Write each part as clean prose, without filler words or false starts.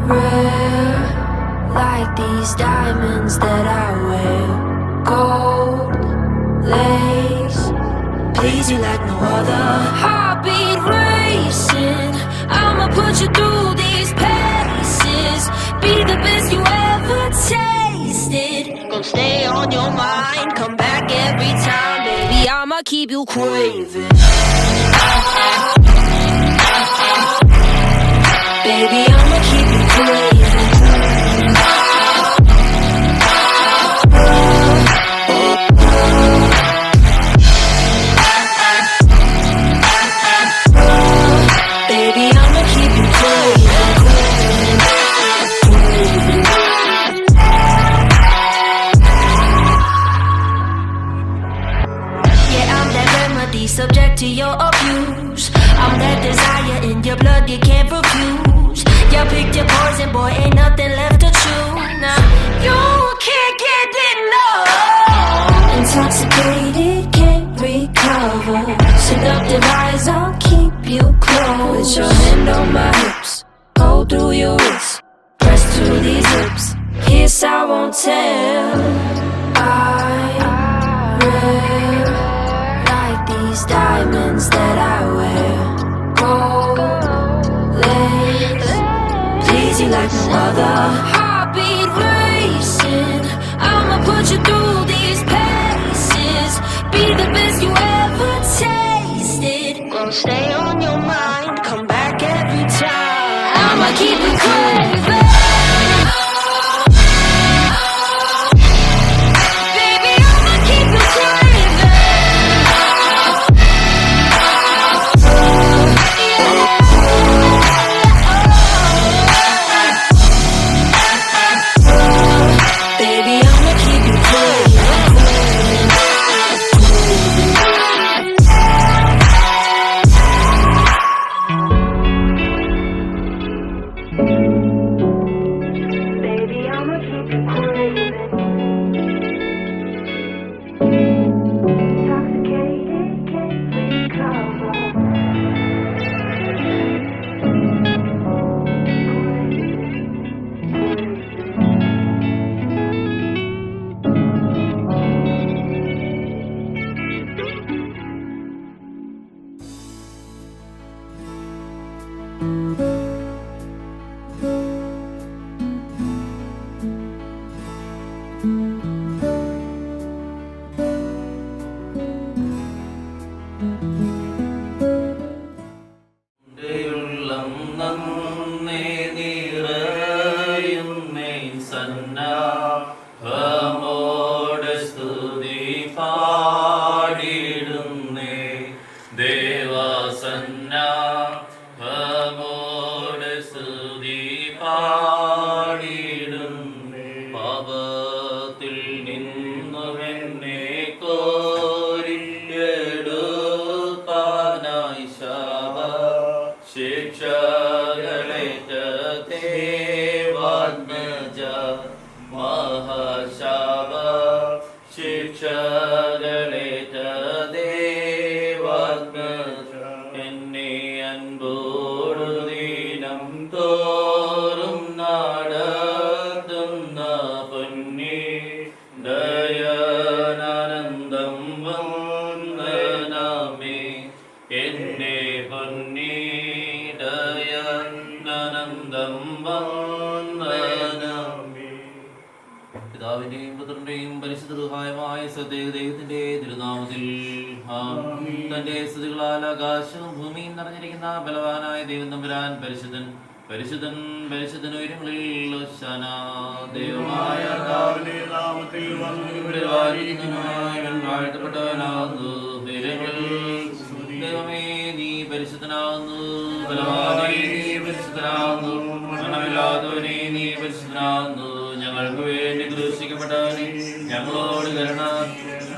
rare, like these diamonds that I wear. Gold lace, please you like no other. Heartbeat racing, I'ma put you through these paces. Be the best you ever tasted. Gonna stay on your mind, come back every time, baby. I'ma keep you craving. Baby, I'ma keep you craving. Baby, I'ma keep you craving. Yeah, I'm that remedy, subject to your abuse. I'm that desire in your blood you can't refuse. You picked your poison, boy, ain't nothing left to choose. Now, you can't get enough. Intoxicated, can't recover. Seductive eyes, I'll keep you close. With your hand on my hips, hold through your wrist, press to these lips, kiss I won't tell. I wear like these diamonds that I wear. Gold lace, please you like no other. Heartbeat racing, I'ma put you through these paces. Be the best you ever tasted. Gonna stay on your mind, come back every time. I'ma keep you craving. Baby, I'ma keep you craving. Baby, I'ma keep you craving. Baby, I'ma keep you craving. Intoxicated, can't recover. ഉള്ളം നന്നേ നിറയുന്നേ സന്നാഹമോടെ സ്തുതി പാടിടുന്നേ ദേവസന്നാഹമോടെ സ്തുതി പാടിടുന്നേ പാപത്തിൽ നിന്നു എന്നെ കോരിയെടുപ്പാനായി ശിക്ഷകളേറ്റ ദേവാത്മജ മഹാശാപ ശിക്ഷകളേറ്റ ദേവാത്മജ എന്നെ അൻപോടു ദിനം തോറും നടത്തുന്ന പൊന്നി ദയാനന്ദം വന്ദനമേ എന്നെ പൊന്നി ദയാനന്ദം വന്ദനമേ. പിതാവിന്റെയും പുത്രന്റെയും പരിശുദ്ധ റുഹായുമായ സത്യദൈവത്തിന്റെ തിരുനാമത്തിൽ തന്റെ സ്തുതികളാൽ ആകാശവും ഭൂമിയും നിറഞ്ഞിരിക്കുന്ന ബലവാനായ ദൈവം തമ്പുരാൻ പരിശുദ്ധൻ പരിശുദ്ധൻ പരിശുദ്ധൻ ഉയരങ്ങളിൽ ഹോശാന. ദൈവമായ കർത്താവിന്റെ നാമത്തിൽ വാഴ്ത്തപ്പെട്ടവനാകുന്നു. ദൈവമേ നീ പരിശുദ്ധനാകുന്നു. ബലവാനേ നീ പരിശുദ്ധനാകുന്നു. മരണമില്ലാത്തവനേ നീ പരിശുദ്ധനാകുന്നു. ഞങ്ങൾക്ക് വേണ്ടി ക്രൂശിക്കപ്പെട്ടവനേ ഞങ്ങളോട് കരുണ.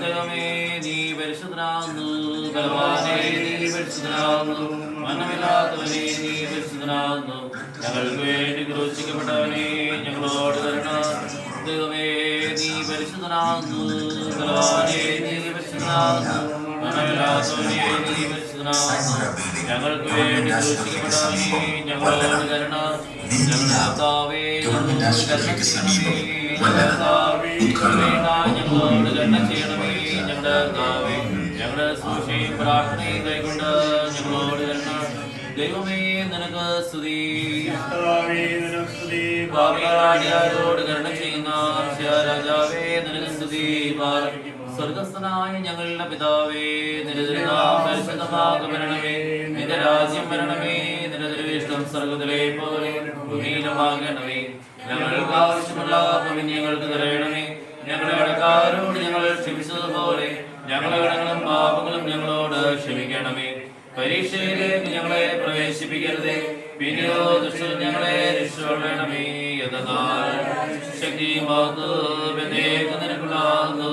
ദൈവമേ നീ പരിശുദ്ധനാകുന്നു. ബലവാനേ നീ പരിശുദ്ധനാകുന്നു. മരണമില്ലാത്തവനേ നീ പരിശുദ്ധനാകുന്നു. ഞങ്ങൾക്ക് വേണ്ടി ക്രൂശിക്കപ്പെട്ടവനേ ഞങ്ങളോട് കരുണ. ദൈവമേ നീ പരിശുദ്ധനാകുന്നു. ബലവാനേ നീ പരിശുദ്ധനാകുന്നു. മരണമില്ലാത്തവനേ നീ പരിശുദ്ധനാകുന്നു. ഞങ്ങൾക്ക് വേണ്ടി ക്രൂശിക്കപ്പെട്ടവനേ ഞങ്ങളോട് കരുണ. ഞങ്ങളുടെ കർത്താവേ ഞങ്ങളോട് കരുണ ചെയ്യണമേ. ഞങ്ങളുടെ കർത്താവേ ഞങ്ങളോട് കരുണ ചെയ്യണമേ. ഞങ്ങളുടെ കർത്താവേ ഞങ്ങളുടെ സൂക്ഷിയും പ്രാർത്ഥനയും കൈകൊണ്ട് ഞങ്ങളോട് കരുണ. ദൈവമേ നിനക്ക് സ്തുതി. പാപികളാടിയാരോട് കരുണ ചെയ്യുന്ന രാജാവേ നിനക്ക് സ്തുതി. സ്വർഗസ്ഥനായ ഞങ്ങളുടെ പിതാവേ നിന്റെ തിരുനാമം പരിശുദ്ധമാകപ്പെടണമേ. നിന്റെ രാജ്യം വരണമേ. നിന്റെ തിരുവിഷ്ടം സ്വർഗ്ഗത്തിലെ പോലെ ഭൂമിയിലുമാകണമേ. ഞങ്ങൾക്ക് ആവശ്യമുള്ള ഞങ്ങൾക്ക് തരയണമേ. ഞങ്ങളുടെ കടക്കാരോട് ഞങ്ങൾ ക്ഷമിച്ചതുപോലെ ഞങ്ങളുടെ കടങ്ങളും പാപങ്ങളും ഞങ്ങളോട് ക്ഷമിക്കണമേ. പരീക്ഷയിലേക്ക് ഞങ്ങളെ പ്രവേശിപ്പിക്കരുതേ, പിന്നെയോ ദുഷ്ടൻ ഞങ്ങളെ രക്ഷപ്പെടണമേ. എന്നാൽ ശക്തി നിനക്കുള്ളാകുന്നു.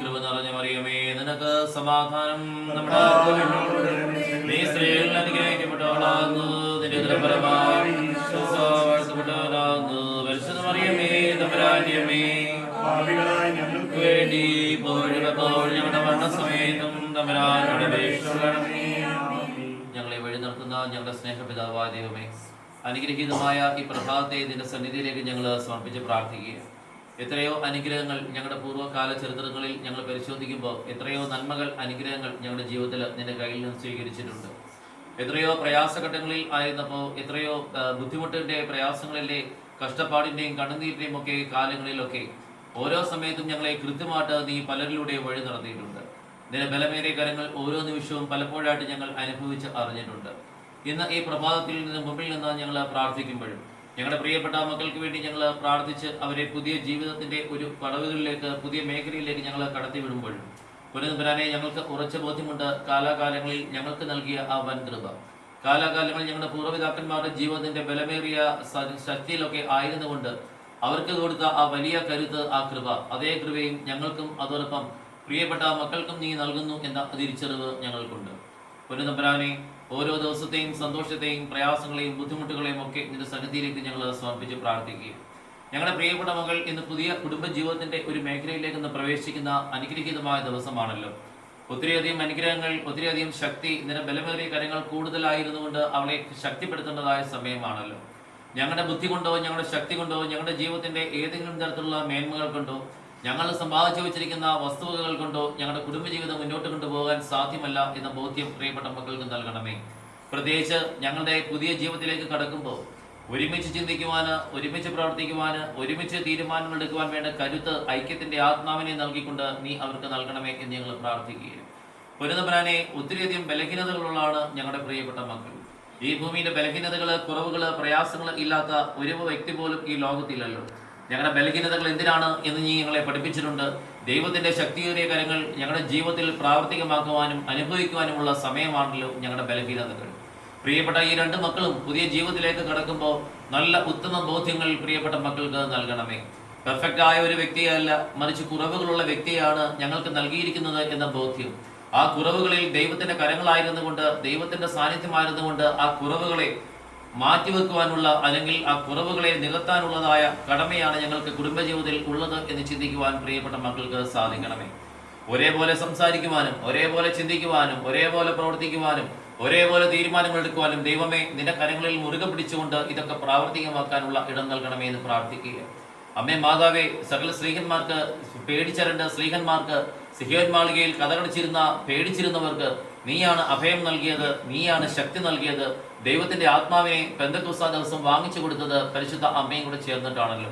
കൃപ നിറഞ്ഞ മറിയമേ നിനക്ക് സമാധാനം. നമ്മുടെ നീ സ്ത്രീകളിൽ അനുഗ്രഹിക്കപ്പെട്ടവളാകുന്നു. നിന്റെ ഫലമായി വാഴ്ത്തപ്പെട്ടവനാകുന്നു. പരിശുദ്ധ മറിയമേ തമ്പുരാന്റെ അമ്മേ, ഞങ്ങൾക്ക് വേണ്ടി ഇപ്പോഴും എപ്പോഴും ഞങ്ങളുടെ മരണസമയത്തും തമ്പുരാനോട് അപേക്ഷിക്കണമേ. ഞങ്ങളെ വഴി നടത്തുന്ന ഞങ്ങളുടെ സ്നേഹപിതാവായ ദൈവമേ, അനുഗ്രഹീതമായ ഈ പ്രഭാതത്തെ നിന്റെ സന്നിധിയിലേക്ക് ഞങ്ങൾ സമർപ്പിച്ച് പ്രാർത്ഥിക്കുക. എത്രയോ അനുഗ്രഹങ്ങൾ ഞങ്ങളുടെ പൂർവ്വകാല ചരിത്രങ്ങളിൽ ഞങ്ങൾ പരിശോധിക്കുമ്പോൾ എത്രയോ നന്മകൾ, അനുഗ്രഹങ്ങൾ ഞങ്ങളുടെ ജീവിതത്തിൽ നിന്റെ കയ്യിൽ നിന്ന് സ്വീകരിച്ചിട്ടുണ്ട്. എത്രയോ പ്രയാസഘട്ടങ്ങളിൽ ആയിരുന്നപ്പോൾ, എത്രയോ ബുദ്ധിമുട്ടിൻ്റെ, പ്രയാസങ്ങളിലെ കഷ്ടപ്പാടിൻ്റെയും കണ്ണുനീരിൻ്റെയും ഒക്കെ കാലങ്ങളിലൊക്കെ ഓരോ സമയത്തും ഞങ്ങളെ കൃത്യമായിട്ട് നീ പലരിലൂടെ വഴി നടത്തിയിട്ടുണ്ട്. നിന്റെ ബലമേറിയ കരങ്ങൾ ഓരോ നിമിഷവും പലപ്പോഴായിട്ട് ഞങ്ങൾ അനുഭവിച്ച് അറിഞ്ഞിട്ടുണ്ട്. ഇന്ന് ഈ പ്രഭാതത്തിൽ നിന്ന് മുമ്പിൽ നിന്ന് ഞങ്ങൾ പ്രാർത്ഥിക്കുമ്പോഴും ഞങ്ങളുടെ പ്രിയപ്പെട്ട മക്കൾക്ക് വേണ്ടി ഞങ്ങൾ പ്രാർത്ഥിച്ച് അവരെ പുതിയ ജീവിതത്തിൻ്റെ ഒരു പടവുകളിലേക്ക്, പുതിയ മേഖലയിലേക്ക് ഞങ്ങൾ കടത്തിവിടുമ്പോഴും പുനഃപുരാനെ ഞങ്ങൾക്ക് ഉറച്ച ബോധ്യമുണ്ട്. കാലാകാലങ്ങളിൽ ഞങ്ങൾക്ക് നൽകിയ ആ വൻ കൃപ, കാലാകാലങ്ങളിൽ ഞങ്ങളുടെ പൂർവ്വപിതാക്കന്മാരുടെ ജീവിതത്തിന്റെ ബലമേറിയ ശക്തിയിലൊക്കെ ആയിരുന്നുകൊണ്ട് അവർക്ക് കൊടുത്ത ആ വലിയ കരുത്ത്, ആ കൃപ, അതേ കൃപയും ഞങ്ങൾക്കും അതോടൊപ്പം പ്രിയപ്പെട്ട മക്കൾക്കും നീ നൽകുന്നു എന്ന തിരിച്ചറിവ് ഞങ്ങൾക്കുണ്ട്. പുനഃപുരാനെ ഓരോ ദിവസത്തെയും സന്തോഷത്തെയും പ്രയാസങ്ങളെയും ബുദ്ധിമുട്ടുകളെയും ഒക്കെ നിന്റെ സന്നിധിയിലേക്ക് ഞങ്ങൾ സമർപ്പിച്ച് പ്രാർത്ഥിക്കുകയും ഞങ്ങളുടെ പ്രിയപ്പെട്ട മകൾ ഇന്ന് പുതിയ കുടുംബജീവിതത്തിന്റെ ഒരു മേഖലയിലേക്ക് ഇന്ന് പ്രവേശിക്കുന്ന അനുഗ്രഹീതമായ ദിവസമാണല്ലോ. ഒത്തിരിയധികം അനുഗ്രഹങ്ങൾ, ഒത്തിരിയധികം ശക്തി, നിന്റെ ബലമേറിയ കാര്യങ്ങൾ കൂടുതലായിരുന്നുകൊണ്ട് അവളെ ശക്തിപ്പെടുത്തേണ്ടതായ സമയമാണല്ലോ. ഞങ്ങളുടെ ബുദ്ധി കൊണ്ടോ ഞങ്ങളുടെ ശക്തി കൊണ്ടോ ഞങ്ങളുടെ ജീവിതത്തിന്റെ ഏതെങ്കിലും തരത്തിലുള്ള മേന്മകൾ കൊണ്ടോ ഞങ്ങൾ സമ്പാദിച്ചു വെച്ചിരിക്കുന്ന വസ്തുവകകൾ കൊണ്ടോ ഞങ്ങളുടെ കുടുംബജീവിതം മുന്നോട്ട് കൊണ്ടുപോകാൻ സാധ്യമല്ല എന്ന ബോധ്യം പ്രിയപ്പെട്ട മക്കൾക്ക് നൽകണമേ. പ്രത്യേകിച്ച് ഞങ്ങളുടെ പുതിയ ജീവിതത്തിലേക്ക് കടക്കുമ്പോൾ ഒരുമിച്ച് ചിന്തിക്കുവാന്, ഒരുമിച്ച് പ്രവർത്തിക്കുവാന്, ഒരുമിച്ച് തീരുമാനങ്ങൾ എടുക്കുവാൻ വേണ്ട കരുത്ത്, ഐക്യത്തിന്റെ ആത്മാവിനെ നൽകിക്കൊണ്ട് നീ അവർക്ക് നൽകണമേ എന്ന് ഞങ്ങൾ പ്രാർത്ഥിക്കുകയും പൊരുന്നപരാനെ ഒത്തിരിയധികം ബലഹീനതകളുള്ളതാണ് ഞങ്ങളുടെ പ്രിയപ്പെട്ട മക്കൾ. ഈ ഭൂമിയിലെ ബലഹീനതകള്, കുറവുകള്, പ്രയാസങ്ങൾ ഇല്ലാത്ത ഒരു വ്യക്തി പോലും ഈ ലോകത്തില്ലല്ലോ. ഞങ്ങളുടെ ബലഹീനതകൾ എന്തിനാണ് എന്ന് നീ ഞങ്ങളെ പഠിപ്പിച്ചിട്ടുണ്ട്. ദൈവത്തിന്റെ ശക്തിയേറിയ കാര്യങ്ങൾ ഞങ്ങളുടെ ജീവിതത്തിൽ പ്രാവർത്തികമാക്കുവാനും അനുഭവിക്കുവാനുമുള്ള സമയമാണല്ലോ ഞങ്ങളുടെ ബലഹീനതകൾ. പ്രിയപ്പെട്ട ഈ രണ്ട് മക്കളും പുതിയ ജീവിതത്തിലേക്ക് കടക്കുമ്പോൾ നല്ല ഉത്തമ ബോധ്യങ്ങൾ പ്രിയപ്പെട്ട മക്കൾക്ക് നൽകണമേ. പെർഫെക്റ്റ് ആയ ഒരു വ്യക്തിയല്ല, മറിച്ച് കുറവുകളുള്ള വ്യക്തിയാണ് ഞങ്ങൾക്ക് നൽകിയിരിക്കുന്നത് എന്ന ബോധ്യം. ആ കുറവുകളിൽ ദൈവത്തിന്റെ കരങ്ങളായിരുന്നുകൊണ്ട്, ദൈവത്തിന്റെ സാന്നിധ്യമായിരുന്നുകൊണ്ട് ആ കുറവുകളെ മാറ്റിവെക്കുവാനുള്ള, അല്ലെങ്കിൽ ആ കുറവുകളെ നികത്താനുള്ളതായ കടമയാണ് ഞങ്ങൾക്ക് കുടുംബജീവിതത്തിൽ ഉള്ളത് എന്ന് ചിന്തിക്കുവാൻ പ്രിയപ്പെട്ട മക്കൾക്ക് സാധിക്കണമേ. ഒരേപോലെ സംസാരിക്കുവാനും, ഒരേപോലെ ചിന്തിക്കുവാനും, ഒരേപോലെ പ്രവർത്തിക്കുവാനും, ഒരേപോലെ തീരുമാനങ്ങൾ എടുക്കുവാനും ദൈവമേ നിന്റെ കരങ്ങളിൽ മുറുകെ പിടിച്ചുകൊണ്ട് ഇതൊക്കെ പ്രാവർത്തികമാക്കാനുള്ള ഇടം നൽകണമേ എന്ന് പ്രാർത്ഥിക്കുക. അമ്മേ മാതാവേ, സകല സ്ത്രീഹന്മാർക്ക് പേടിച്ചരണ്ട് സ്ത്രീഹന്മാർക്ക് സിഹിയോൻ മാളികയിൽ കഥകടച്ചിരുന്ന പേടിച്ചിരുന്നവർക്ക് നീയാണ് അഭയം നൽകിയത്, നീയാണ് ശക്തി നൽകിയത്. ദൈവത്തിന്റെ ആത്മാവിനെ പെന്തക്കോസ്താ ദിവസം വാങ്ങിച്ചു കൊടുത്തത് പരിശുദ്ധ അമ്മയും കൂടെ ചേർന്നിട്ടാണല്ലോ.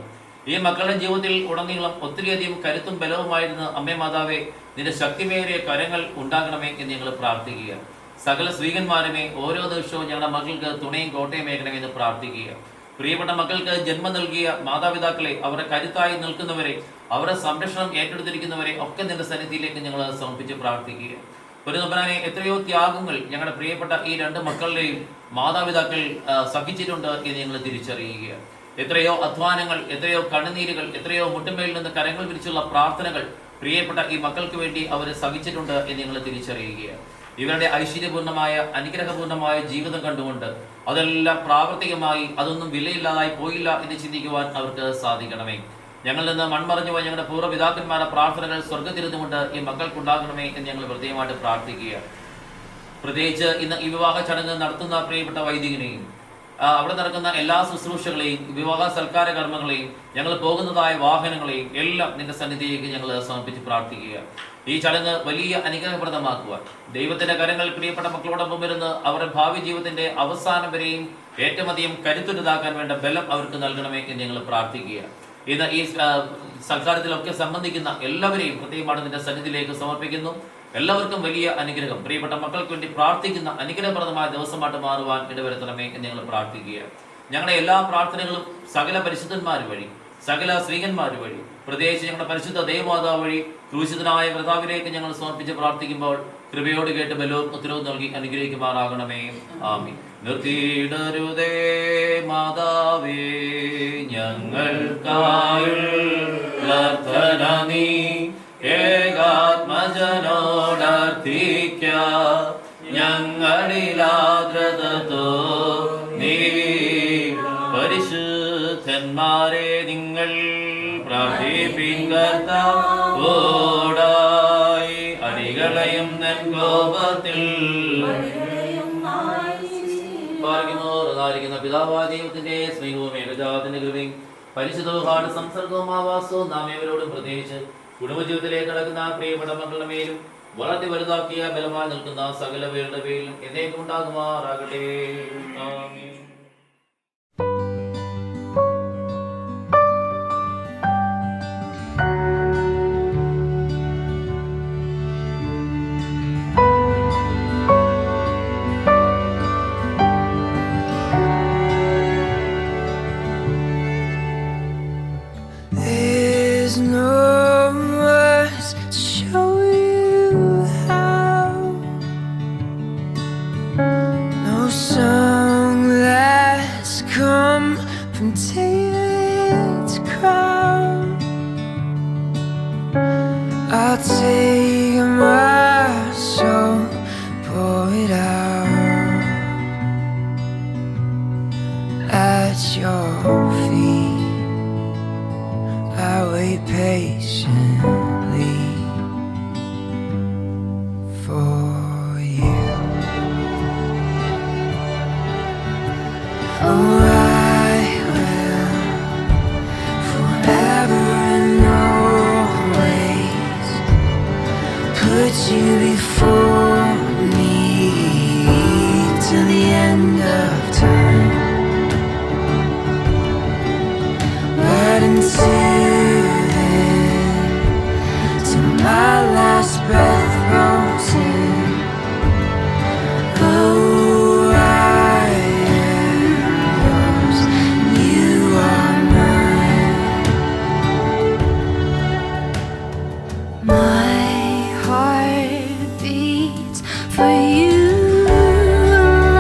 ഈ മക്കളുടെ ജീവിതത്തിൽ ഉടനീളം ഒത്തിരിയധികം കരുത്തും ബലവുമായിരുന്ന അമ്മേ മാതാവേ, നിന്റെ ശക്തിമേറിയ കരങ്ങൾ ഉണ്ടാകണമേ എന്ന് ഞങ്ങൾ പ്രാർത്ഥിക്കുക. സകല സ്ത്രീകന്മാരുമേ ഓരോ ദിവസവും ഞങ്ങളുടെ മക്കൾക്ക് തുണയും കോട്ടയും ഏകണമെന്ന് പ്രാർത്ഥിക്കുക. പ്രിയപ്പെട്ട മക്കൾക്ക് ജന്മം നൽകിയ മാതാപിതാക്കളെ, അവരുടെ കരുത്തായി നിൽക്കുന്നവരെ, അവരുടെ സംരക്ഷണം ഏറ്റെടുത്തിരിക്കുന്നവരെ ഒക്കെ നിന്റെ സന്നിധിയിലേക്ക് ഞങ്ങൾ സമർപ്പിച്ച് പ്രാർത്ഥിക്കുക. ഒരു നമ്പരാനെ എത്രയോ ത്യാഗങ്ങൾ ഞങ്ങളുടെ പ്രിയപ്പെട്ട ഈ രണ്ട് മക്കളുടെയും മാതാപിതാക്കൾ സഹിച്ചിട്ടുണ്ട് എന്ന് ഞങ്ങൾ തിരിച്ചറിയുക. എത്രയോ അധ്വാനങ്ങൾ, എത്രയോ കണ്ണുനീരുകൾ, എത്രയോ മുട്ടുമേൽ നിന്ന് കരങ്ങൾ വിരിച്ചുള്ള പ്രാർത്ഥനകൾ പ്രിയപ്പെട്ട ഈ മക്കൾക്ക് വേണ്ടി അവർ സഹിച്ചിട്ടുണ്ട് എന്ന് ഞങ്ങൾ തിരിച്ചറിയുക. ഇവരുടെ ഐശ്വര്യപൂർണമായ, അനുഗ്രഹപൂർണമായ ജീവിതം കണ്ടുകൊണ്ട് അതെല്ലാം പ്രാവർത്തികമായി, അതൊന്നും വിലയില്ലാതായി പോയില്ല എന്ന് ചിന്തിക്കുവാൻ അവർക്ക് സാധിക്കണമേ. ഞങ്ങളിൽ നിന്ന് മൺമറഞ്ഞു പോയ ഞങ്ങളുടെ പൂർവ്വപിതാക്കന്മാരുടെ പ്രാർത്ഥനകൾ സ്വർഗ്ഗത്തിരുന്നുകൊണ്ട് ഈ മക്കൾക്കുണ്ടാകണമേ എന്ന് ഞങ്ങൾ പ്രത്യേകമായിട്ട് പ്രാർത്ഥിക്കുക. പ്രത്യേകിച്ച് ഇന്ന് ഈ വിവാഹ ചടങ്ങ് നടത്തുന്ന പ്രിയപ്പെട്ട വൈദികനെയും അവിടെ നടക്കുന്ന എല്ലാ ശുശ്രൂഷകളെയും വിവാഹ സൽക്കാര കർമ്മങ്ങളെയും ഞങ്ങൾ പോകുന്നതായ വാഹനങ്ങളെയും എല്ലാം നിന്റെ സന്നിധിയിലേക്ക് ഞങ്ങൾ സമർപ്പിച്ച് പ്രാർത്ഥിക്കുക. ഈ ചടങ്ങ് വലിയ അനുഗ്രഹപ്രദമാക്കുവാൻ ദൈവത്തിന്റെ കരങ്ങൾ പ്രിയപ്പെട്ട മക്കളോടൊപ്പം ഇരുന്ന് അവരുടെ ഭാവി ജീവിതത്തിന്റെ അവസാനം വരെയും ഏറ്റവും അധികം കരുത്തുറ്റതാക്കാൻ വേണ്ട ബലം അവർക്ക് നൽകണമേ എന്ന് ഞങ്ങൾ പ്രാർത്ഥിക്കുക. ഇന്ന് ഈ സൽക്കാരത്തിലൊക്കെ സംബന്ധിക്കുന്ന എല്ലാവരെയും പ്രത്യേകമാണ് നിന്റെ സന്നിധിയിലേക്ക് സമർപ്പിക്കുന്നു. എല്ലാവർക്കും വലിയ അനുഗ്രഹം, പ്രിയപ്പെട്ട മക്കൾക്ക് വേണ്ടി പ്രാർത്ഥിക്കുന്ന അനുഗ്രഹപ്രദമായ ദിവസമായിട്ട് മാറുവാൻ ഇടവരുത്തണമേ എന്ന് ഞങ്ങൾ പ്രാർത്ഥിക്കുക. ഞങ്ങളുടെ എല്ലാ പ്രാർത്ഥനകളും സകല പരിശുദ്ധന്മാർ വഴി, സകല സ്ത്രീകന്മാർ വഴി, പ്രത്യേകിച്ച് ഞങ്ങളുടെ പരിശുദ്ധ ദേവമാതാവ് വഴി ക്രൂശിതനായ കർത്താവിലേക്ക് ഞങ്ങൾ സമർപ്പിച്ച് പ്രാർത്ഥിക്കുമ്പോൾ കൃപയോട് കേട്ട് ബലവും ഉത്തരവും നൽകി അനുഗ്രഹിക്കുമാറാകണമേ. ആമീൻ. നിർത്തിയിടരുതേ മാതാവേ ഞങ്ങൾക്കായുള്ള നീ ഏകാത്മജനോടർത്ഥിക്ക ഞങ്ങളിലാദ്രതോ നീ പരിശുദ്ധന്മാരെ നിങ്ങൾ പ്രാർത്ഥിപ്പിങ്കോടായി അടികളയും നൻ കോപത്തിൽ ായിരിക്കുന്ന പിതാവായ ദൈവത്തിന്റെ സ്നേഹവും ഏകജാതന്റെ കൃപയും പരിശുദ്ധവുമാണ് സംസർഗവും ആവാസവും നാം ഏവരോടും പ്രത്യേകിച്ച് കുടുംബജീവിതത്തിലേക്ക് നടക്കുന്ന പ്രിയപ്പെട്ട മക്കളുടെ മേലും വളർത്തി വലുതാക്കിയ ബലമായി നിൽക്കുന്ന സകല പേരുടെ പേരിലും എന്നേക്കും ഉണ്ടാകുമാറാകട്ടെ. ആമീൻ. I'll take my soul, pour it out at your feet. I wait patiently for you. Oh, I will forever and always put you before me till the end of time. But until then, till my last breath rolls in, oh, I am yours, and you are mine. My heart beats for you alone.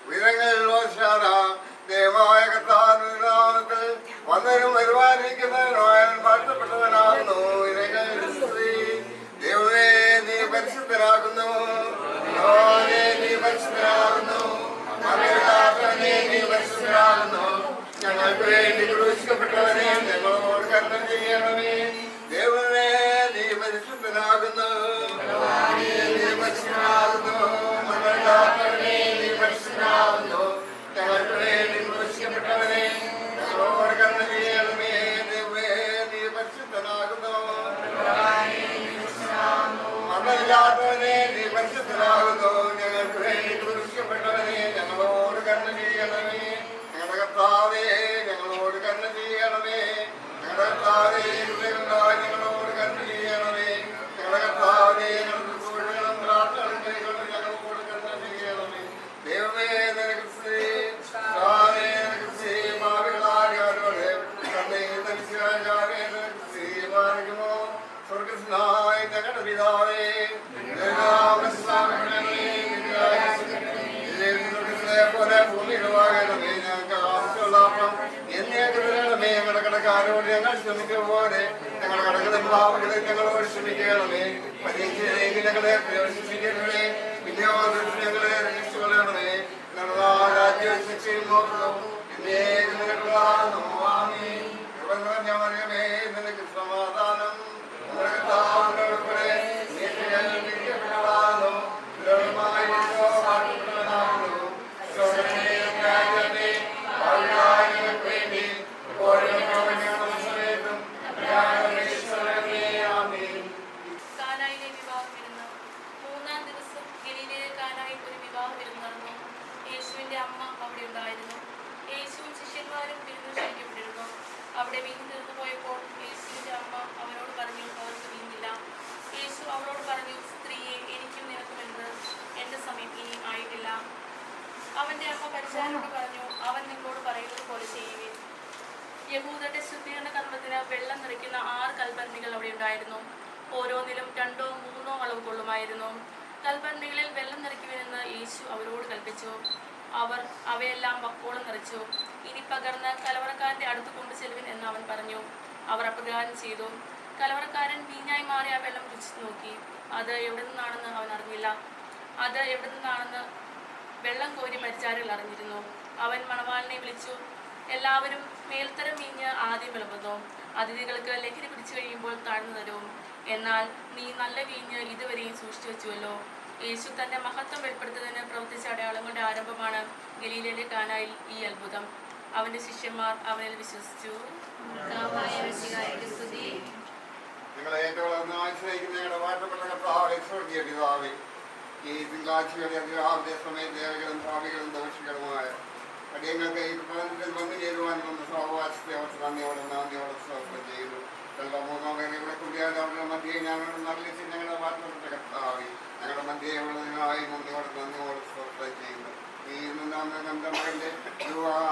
ഉയരങ്ങളിൽ ഓശാന ദൈവമായ കർത്താവിന്റെ വന്നവരും വരുവാനിരിക്കുന്നവനും വാഴ്ത്തപ്പെട്ടവനാകുന്നു. ഉയരങ്ങളിൽ സ്തുതി. ദൈവമേ നീ പരിശുദ്ധനാകുന്നു. യഹോവേ നീ പരിശുദ്ധനാകുന്നു. മരണമില്ലാത്തവനേ നീ പരിശുദ്ധനാകുന്നു. ഞങ്ങൾക്ക് വേണ്ടി ക്രൂശിക്കപ്പെട്ടവനെ ഞങ്ങളോട് കരുണ ചെയ്യണമേ. ദൈവമേ നീ പരിശുദ്ധനാകുന്നു. നീ പരിശുദ്ധനാകുന്നു. മരണമില്ലാത്തവനേ നീ പരിശുദ്ധനാകുന്നു. ഞങ്ങൾക്ക് വേണ്ടി ക്രൂശിക്കപ്പെട്ടവനെ ഞങ്ങളോട് കരുണ ചെയ്യണമേ. ദൈവമേ നീ പരിശുദ്ധനാകുന്നു. മരണമില്ലാത്തവനെ നീ പരിശുദ്ധനാകുന്നു. ഞങ്ങൾക്ക് വേണ്ടി ക്രൂശിക്കപ്പെട്ടവനെ ഞങ്ങളോട് കരുണ ചെയ്യണമേ. ഞങ്ങളുടെ കർത്താവേ ഞങ്ങളോട് കരുണ ചെയ്യണമേ. ഞങ്ങളുടെ കർത്താവേ ഞങ്ങളോട് കരുണ ചെയ്യണമേ. ഞങ്ങളുടെ കർത്താവേ ഞങ്ങളുടെ സൂചനകളും പ്രാർത്ഥനകളും കൈകൊണ്ട് ഞങ്ങളോട് കരുണ ചെയ്യണമേ. ദൈവമേ നിനക്ക് സ്തുതി. കർത്താവേ നിനക്ക് സ്തുതി. ഭാവികളാരോട് സ്ത്രീമാർക്കുമോ സ്വർഗസ്നായ ഞങ്ങളുടെ പിതാവേ പോലെ ഭൂമിയിലുമാകണമേ. ഞങ്ങൾക്ക് ആവശ്യമുള്ള അപ്പം എന്നേക്ക് തരണമേ. ഞങ്ങളുടെ കടക്കാരോട് ഞങ്ങൾ ക്ഷമിക്കും പോലെ ഞങ്ങളുടെ കടകളും പാവങ്ങളെ ഞങ്ങളോട് ക്ഷമിക്കണമേ. പരീക്ഷയിലേക്ക് ഞങ്ങളെ പ്രവേശിപ്പിക്കണമേ. പിന്നെയോ ഞങ്ങളെ രക്ഷിച്ചുകൊള്ളണമേ. ഞങ്ങളുടെ രാജ്യവും ശിക്ഷയും നോക്കണം എന്നേക്ക് നിനക്കുള്ളതാകുന്നു. ആമേൻ. കൃപ നിറഞ്ഞ മറിയമേ നിനക്ക് സമാധാനം. കാനായിലെ വിവാഹം വിരുന്ന്. മൂന്നാം ദിവസം ഗലീലയിലെ കാനായിൽ ഒരു വിവാഹം വിരുന്ന് നടന്നു. യേശുവിന്റെ അമ്മ അവിടെ ഉണ്ടായിരുന്നു. യേശുവും ശിഷ്യന്മാരും വിരുന്ന് ക്ഷണിക്കപ്പെട്ടിരുന്നു. അവിടെ വീഞ്ഞ് തീർന്നു പോയപ്പോൾ യേശുവിന്റെ അമ്മ അവനോട് പറഞ്ഞു, അവർക്ക് വീഞ്ഞില്ല. യേശു അവളോട് പറഞ്ഞു, സ്ത്രീയെ, എനിക്കും നിനക്കും എന്ത്? എന്റെ സമയം ഇനി ആയിട്ടില്ല. അവന്റെ അമ്മ പരിചാരനോട് പറഞ്ഞു, അവൻ നിങ്ങളോട് പറയുന്നത് പോലെ ചെയ്യുവിൻ. യഹൂദരുടെ ശുദ്ധീകരണ കർമ്മത്തിന് വെള്ളം നിറയ്ക്കുന്ന 6 കൽഭരണികൾ അവിടെ ഉണ്ടായിരുന്നു. ഓരോന്നിലും 2 or 3 അളവ് കൊള്ളുമായിരുന്നു. കൽഭരണികളിൽ വെള്ളം നിറയ്ക്കുവിനെന്ന് യേശു അവരോട് കൽപ്പിച്ചു. അവർ അവയെല്ലാം വക്കോളം നിറച്ചു. ഇനി പകർന്ന് കലവറക്കാരന്റെ അടുത്ത് കൊണ്ടു ചെല്ലുവിൻ എന്ന് അവൻ പറഞ്ഞു. അവർ അപ്രകാരം ചെയ്തു. കലവറക്കാരൻ വീഞ്ഞായി മാറിയ ആ വെള്ളം രുചിച്ചു നോക്കി. അത് എവിടെ നിന്നാണെന്ന് അവൻ അറിഞ്ഞില്ല. അത് എവിടെ നിന്നാണെന്ന് വെള്ളം കോരി പരിചാരകർ അറിഞ്ഞിരുന്നു. അവൻ മണവാളിനെ വിളിച്ചു. എല്ലാവരും മേൽത്തരം വീഞ്ഞ് ആദ്യം വിളമ്പുന്നു. അതിഥികൾക്ക് ലഹരി പിടിച്ചു കഴിയുമ്പോൾ താഴ്ന്നു തരും. എന്നാൽ നീ നല്ല വീഞ്ഞ് ഇതുവരെയും സൂക്ഷിച്ചു വെച്ചുവല്ലോ. യേശു തന്റെ മഹത്വം വെളിപ്പെടുത്തുന്നതിന് പ്രവർത്തിച്ച അടയാളങ്ങളുടെ ആരംഭമാണ് ഗലീലയിലെ കാനായിൽ ഈ അത്ഭുതം. അവന്റെ ശിഷ്യന്മാർ അവനിൽ വിശ്വസിച്ചു. നിങ്ങളെ ഏറ്റവും ആശ്രയിക്കുന്ന ഞങ്ങളുടെ വാഴ്ത്തപ്പെട്ട കർത്താവേ, സ്വർഗീയ പിതാവേ, ഈ തിങ്കളാഴ്ചയുടെ അതിരാവിലെ സമയം ദേവകളും ഭാവികളും ദോഷികളുമായ അടിയങ്ങൾക്ക് ഈ പ്രപഞ്ചത്തിൽ വന്നു ചേരുവാൻ വന്ന സഹവാസത്തെ അവർ നന്ദിയോടെ സ്വാഗതം ചെയ്യുന്നു. മൂന്നാം പേരെ ഇവിടെ കൂടിയാൽ അവരുടെ മധ്യയെ ഞങ്ങളുടെ നല്ല ഞങ്ങളുടെ വാഴ്ത്തപ്പെട്ട കർത്താവേ, ഞങ്ങളുടെ മധ്യയെ ഉള്ളതിനായി നന്ദിയോടെ സ്വാഗതം ചെയ്യുന്നു. ഈ നമ്മുടെ മകന്റെ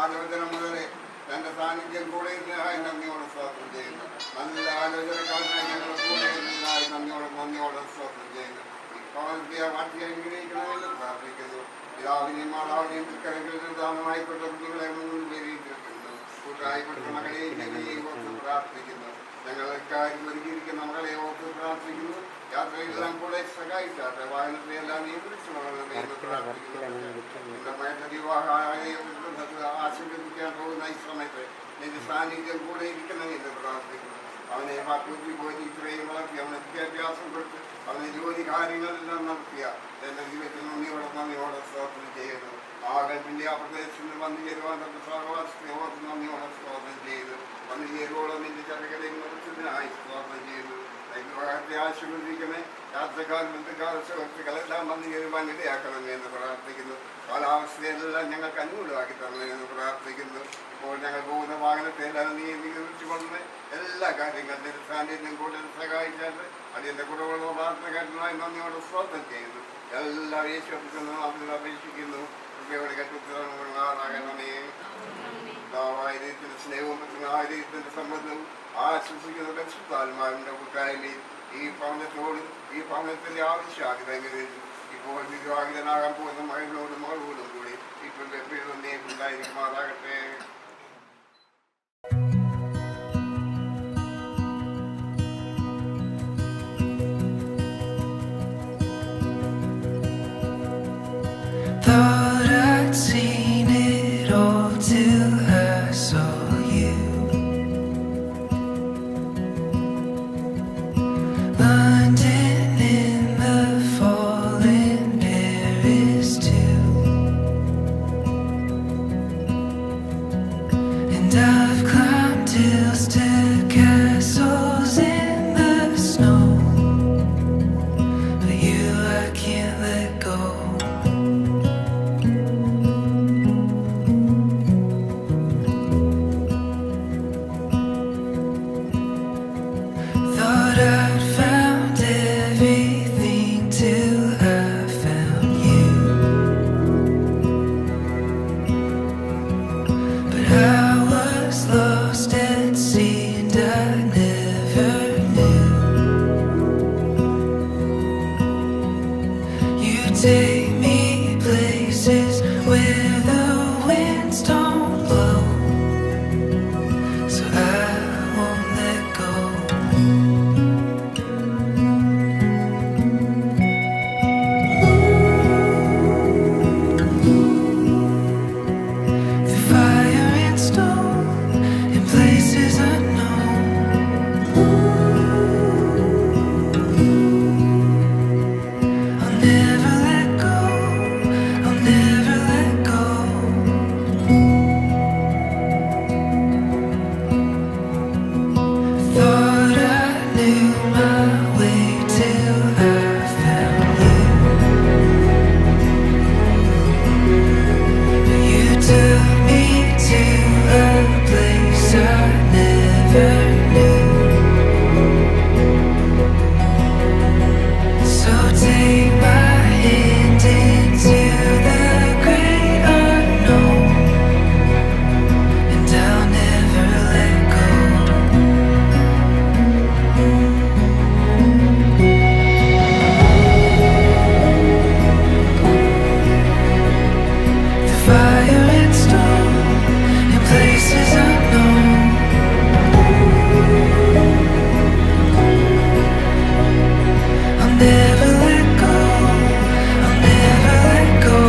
ആലോചന മുതലേ തന്റെ സാന്നിധ്യം കൂടെ ഇരുന്നതിനായി നന്ദിയോടെ സ്വാഗതം ചെയ്യുന്നു. നല്ല ആലോചനക്കാരനായി ഞങ്ങൾ കൂടെ ഇരുന്നതിനായി നന്ദിയോടെ സ്വാഗതം ചെയ്യുന്നു. വാർത്തയെ അനുഗ്രഹിക്കണമെന്ന് പ്രാർത്ഥിക്കുന്നു. പിതാവിനെയും മാതാവിനെയും കരങ്ങളിൽ ദാനമായിക്കൊണ്ട കുഞ്ഞുങ്ങളെ പേരിട്ടിരിക്കുന്നു. കൂട്ടായിക്കൊണ്ട മകളെയും ഓർത്ത് പ്രാർത്ഥിക്കുന്നു. ഞങ്ങൾക്കായി ഒരുക്കിയിരിക്കുന്ന മകളെ ഓർത്ത് പ്രാർത്ഥിക്കുന്നു. യാത്രയെല്ലാം കൂടെ സഹായിച്ചാട്ടെ. വാഹനത്തെ എല്ലാം നിയന്ത്രിച്ചു വളരണമെന്ന് പ്രാർത്ഥിക്കുന്നു. എന്റെ മകന്റെ ആശീർവദിക്കാൻ പോകുന്ന ഈ സമയത്ത് നിന്റെ സാന്നിധ്യം കൂടെ ഇരിക്കണമെന്ന് പ്രാർത്ഥിക്കുന്നു. അവനെ കൂട്ടി പോയി ഇത്രയും വളർത്തി അവന് വിദ്യാഭ്യാസം കൊടുത്ത് അവനെ ജോലി കാര്യങ്ങളെല്ലാം നടത്തിയ എന്റെ ജീവിതത്തിൽ നന്ദിയോടെ സ്തോത്രം ചെയ്യുന്നു. ആകൽപ്പിന്റെ ആ പ്രദേശത്ത് വന്നു ചേരുവാൻ തന്റെ സഹവാസത്തെ ഓർത്ത് നന്ദിയോടെ സ്തോത്രം ചെയ്തു. വന്നു ചേരുവോളം നിന്റെ ചടകളെയും നിർത്തുന്നതിനായി സ്തോത്രം ചെയ്തു. വിവാഹത്തെ ആശീർവദിക്കണേ. യാത്രക്കാർ ബന്ധുക്കാർ സുഹൃത്തുക്കളെല്ലാം വന്നു ചേരുവാൻ ഇടയാക്കണമേ എന്ന് പ്രാർത്ഥിക്കുന്നു. കാലാവസ്ഥയെല്ലാം ഞങ്ങൾക്ക് അനുകൂലമാക്കി തരണമെന്ന് പ്രാർത്ഥിക്കുന്നു. ഇപ്പോൾ ഞങ്ങൾ പോകുന്ന വാഹനത്തെ എല്ലാം നീ നിയന്ത്രിച്ചുകൊള്ളുന്ന എല്ലാ കാര്യങ്ങളും സാന്നിധ്യം കൂടുതൽ സഹായിച്ചാൽ അതിൻ്റെ കുറവുള്ള പ്രാർത്ഥനക്കാരനായി നന്ദിയോടെ സ്തോത്രം ചെയ്യുന്നു. എല്ലാ യേശുവിനും അതിൽ അപേക്ഷിക്കുന്നു. കൃപയോടെ കെട്ടുത്തരണമേ. സ്നേഹവും ആരോഗ്യത്തിന്റെ സമ്മതവും ആശംസിക്കുന്ന പരിശുദ്ധാത്മാവിന്റെ കൂട്ടായ്മയും ഈ ഭവനത്തോടും ഈ ഭവനത്തിന്റെ ആവശ്യാഗ്രഹങ്ങളിൽ ഇപ്പോൾ വിവാഹിതനാകാൻ പോകുന്ന മകളോടും കൂടി ഇപ്പോൾ ഉണ്ടായിരിക്കുമാറാകട്ടെ. Thought I'd seen it all till I saw you. London in the fall and Paris too. And I've climbed hills to castles in the snow, but you I can't let go. Thought I'd found everything till I found you. But I was lost at sea and I never knew. You take me places where the winds don't blow, so I won't let go. The fire and stone in places unknown. I'll never let go. I'll never let go. Thought I knew my way till I found you. You took me to a place I never knew. So take my hand into the great unknown, and I'll never let go. The fire and stone in places unknown. I'll never let go. I'll never let go.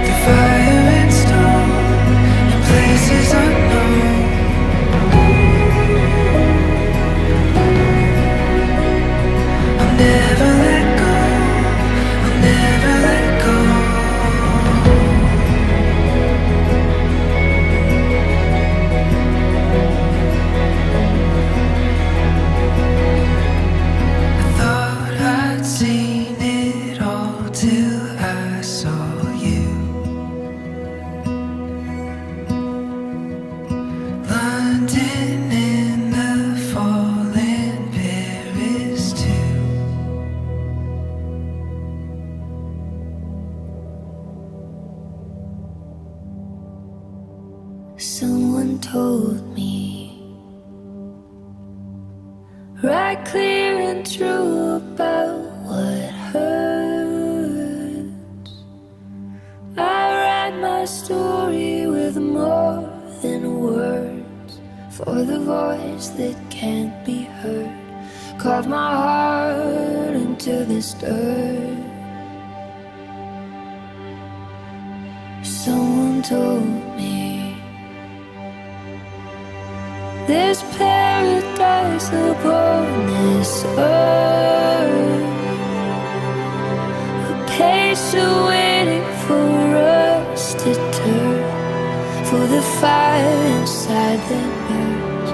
The fire and stone in places unknown. I'll never let go. I'll never let go. I thought I'd seen it all till I saw you. London in the fall and Paris too. Someone told me, right clear and true about what hurts. I write my story with more than words, for the voice that can't be heard carved my heart into this dirt. Someone told me there's paradise upon this earth, a patient waiting for us to turn, for the fire inside that burns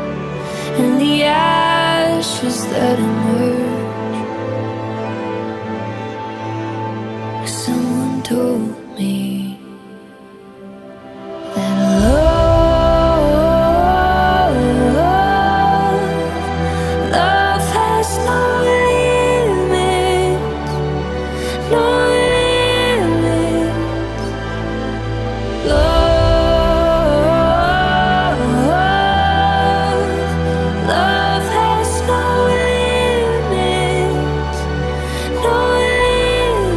and the ashes that emerge. Someone told me that love has no limits, no limits. Love has no limits, no limits.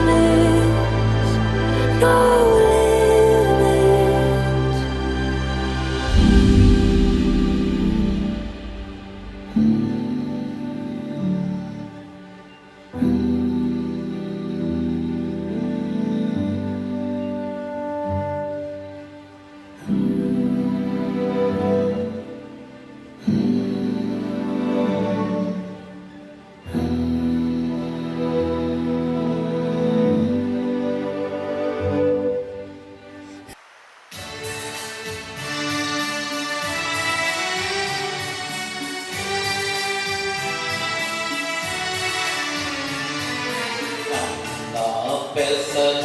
പെസഹ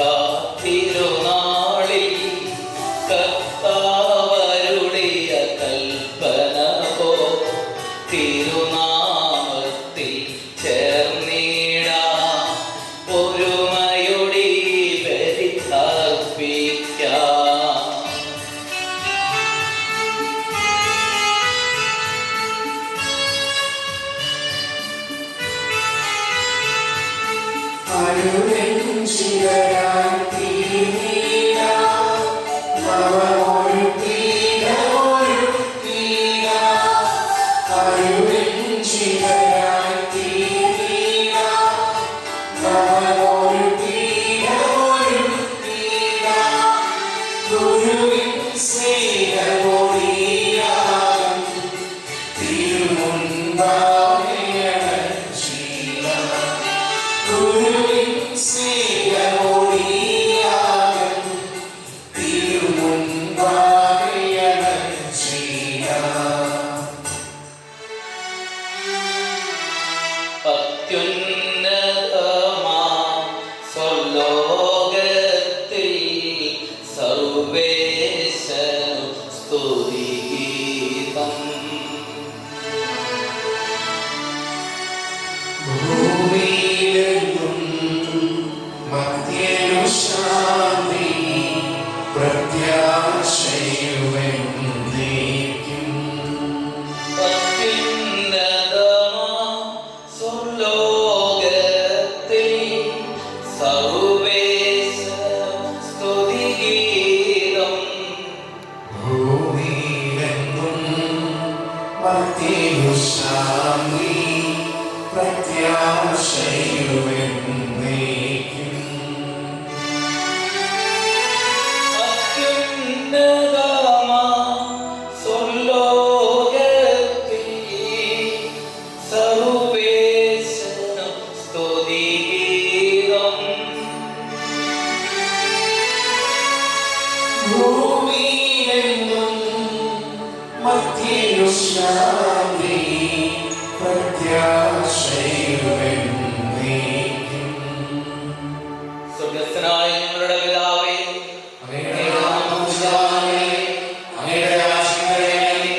തിരുനാളിൽ കർത്താവരുളിയ കൽപ്പന പോ തിരുനാമത്തിൽ ചേർന്നിടാം ഒരുമയോടെ ബലി അർപ്പിക്കാം. അത്യുന്നതമാം സ്വർലോകത്തിൽ സർവേശനു സ്തുതിഗീതം. ഭൂമിയിലെങ്ങും മധ്യേനു ശാന്തി പ്രത്യാശയുമെന്നേക്കും. അത്യുന്നതമാം സ്വർലോകത്തിൽ സർവേശനു സ്തുതിഗീതം. ഭൂമിയിലെങ്ങും മധ്യേനു ശാന്തി പ്രത്യാശയുമെന്നേക്കും. അത്യുന്നതമാം സ്വർലോകത്തിൽ സർവേശനു സ്തുതിഗീതം. ഭൂമിയിലെങ്ങും മധ്യേനു ശാന്തി പ്രത്യാശയുമെന്നേക്കും. സ്വർഗ്ഗസ്ഥനായ ഞങ്ങളുടെ പിതാവേ, അങ്ങയുടെ നാമം പൂജിതമാകണമേ. അങ്ങയുടെ രാജ്യം വരണമേ.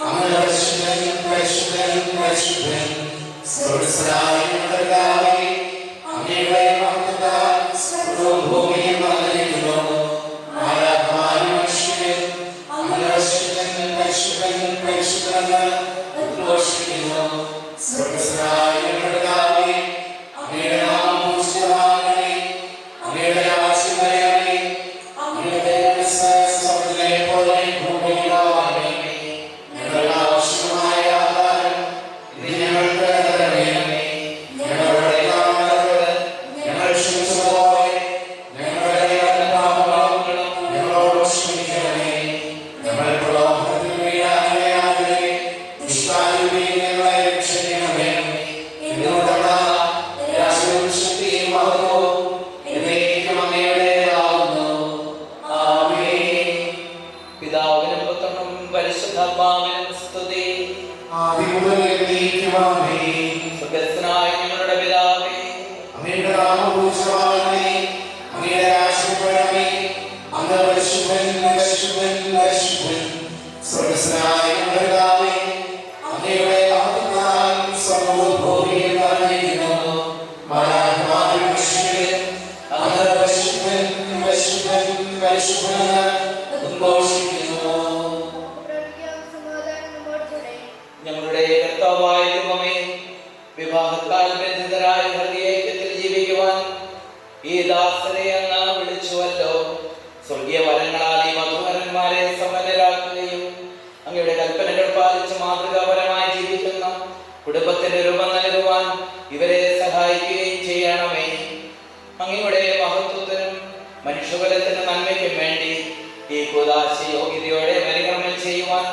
അങ്ങയുടെ പരിശുദ്ധൻ പരിശുദ്ധൻ പരിശുദ്ധൻ സ്വർഗ്ഗസ്ഥനായ ഞങ്ങളുടെ പിതാവേ, അങ്ങയുടെ മഹത്വത്താൽ സർവ്വവും ഭൂമിയും നിറഞ്ഞിരിക്കുന്നു. മാലാഖമാരും മനുഷ്യരും അങ്ങയുടെ പരിശുദ്ധൻ പരിശുദ്ധൻ പരിശുദ്ധൻ ഉദ്ഘോഷിക്കുന്നു. സ്വർഗ്ഗസ്ഥനായ ഞങ്ങളുടെ പിതാവേ, അങ്ങയുടെ നാമം പൂജിതമാകണമേ. അങ്ങയുടെ രാജ്യം വരണമേ. അങ്ങയുടെ സ്വർഗ്ഗത്തിലെ പോലെ ഭൂമിയിലാകണമേ. ഞങ്ങളുടെ ആവശ്യമായ ആഹാരം ഇന്ന് ഞങ്ങൾക്ക് തരണമേ. ഞങ്ങളുടെ കടക്കാരോട് ഞങ്ങൾ ക്ഷമിച്ചതുപോലെ ഞങ്ങളുടെ പാപങ്ങളും ഞങ്ങളോട് ക്ഷമിക്കണമേ. ഞങ്ങൾ പ്രലോഭനത്തിൽ വീഴാതെ ദുഷ്ടാരൂപി ഞങ്ങളെ രക്ഷിക്കണമേ. എന്നുള്ള രാജ്യവും ശക്തിയും മഹത്വവും എന്നേക്കും അങ്ങയുടേതാകുന്നു. ആമേൻ. പിതാവിനും പുത്രനും പരിശുദ്ധാത്മാവിനും സ്തുതി. ആദിമുതൽ എന്നേക്കും ആമേൻ. സ്വർഗ്ഗസ്ഥനായ ഞങ്ങളുടെ പിതാവേ, അങ്ങയുടെ നാമം പൂജിതമാകണമേ. അങ്ങയുടെ രാജ്യം വരണമേ. അങ്ങ് പരിശുദ്ധൻ പരിശുദ്ധൻ പരിശുദ്ധൻ സ്വർഗ്ഗസ്ഥനായ ഞങ്ങളുടെ പിതാവേ, അങ്ങയുടെ മഹത്വത്താൽ സർവ്വവും ഭൂമിയിൽ നിറഞ്ഞിരിക്കുന്നു. മാലാഖമാരും മനുഷ്യരും അങ്ങ് പരിശുദ്ധൻ പരിശുദ്ധൻ പരിശുദ്ധൻ ഉദ്ഘോഷിക്കുന്നു. ഞങ്ങളുടെ കർത്താവായ ദൈവമേ, വിവാഹത്താൽ ബന്ധിതരായ ഹൃദയത്തിൽ ജീവിക്കുവാൻ ഈ ദാസരെ അങ്ങ് വിളിച്ചുവല്ലോ. സ്വർഗീയ വരങ്ങളാൽ ഈ മധുവരന്മാരെ സമ്പന്നരാക്കുകയും അങ്ങയുടെ കൽപ്പനകൾ പാലിച്ച് മാതൃകാപരമായി ജീവിക്കുന്ന കുടുംബത്തിന്റെ രൂപം നൽകുവാൻ ഇവരെ സഹായിക്കുകയും ചെയ്യണമേ. അങ്ങയുടെ മഹത്വത്തിനും മനുഷ്യകുലത്തിന്റെ നന്മയ്ക്കും വേണ്ടി ഈ കൂദാശ യോഗ്യതയോടെ പരികർമ്മം ചെയ്യുവാൻ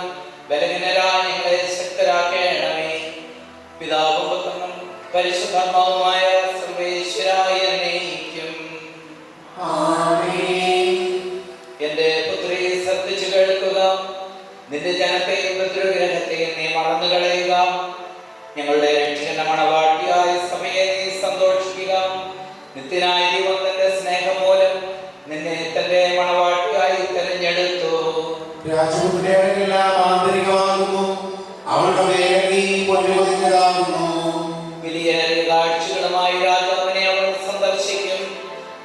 ബലഹീനരായ ഞങ്ങളെ ശക്തരാക്കണമേ. പിതാവും പുത്രനും പരിശുദ്ധാത്മാവുമായ സർവേശ്വരായ എന്നേക്കും. എന്റെ പുത്രി ശ്രദ്ധിച്ചു കേൾക്കുക. നിന്റെ ജനത്തെയും പിതൃഗ്രഹത്തെയും നീ മറന്നു കളയുക. ഞങ്ങളുടെ രക്ഷകന്റെ മണവാട്ടിയായ സഭയെ നീ സന്തോഷിക്കുക. നിത്യനായ ദൈവത്തിന്റെ എല്ലാം ആന്തരികമാകുന്നു. അവളുടെ വേഗി പൊന്നുപതിഞ്ഞതാകുന്നു. വലിയ കാഴ്ചകളുമായി രാജാവിനെ അവൾ സന്ദർശിക്കും.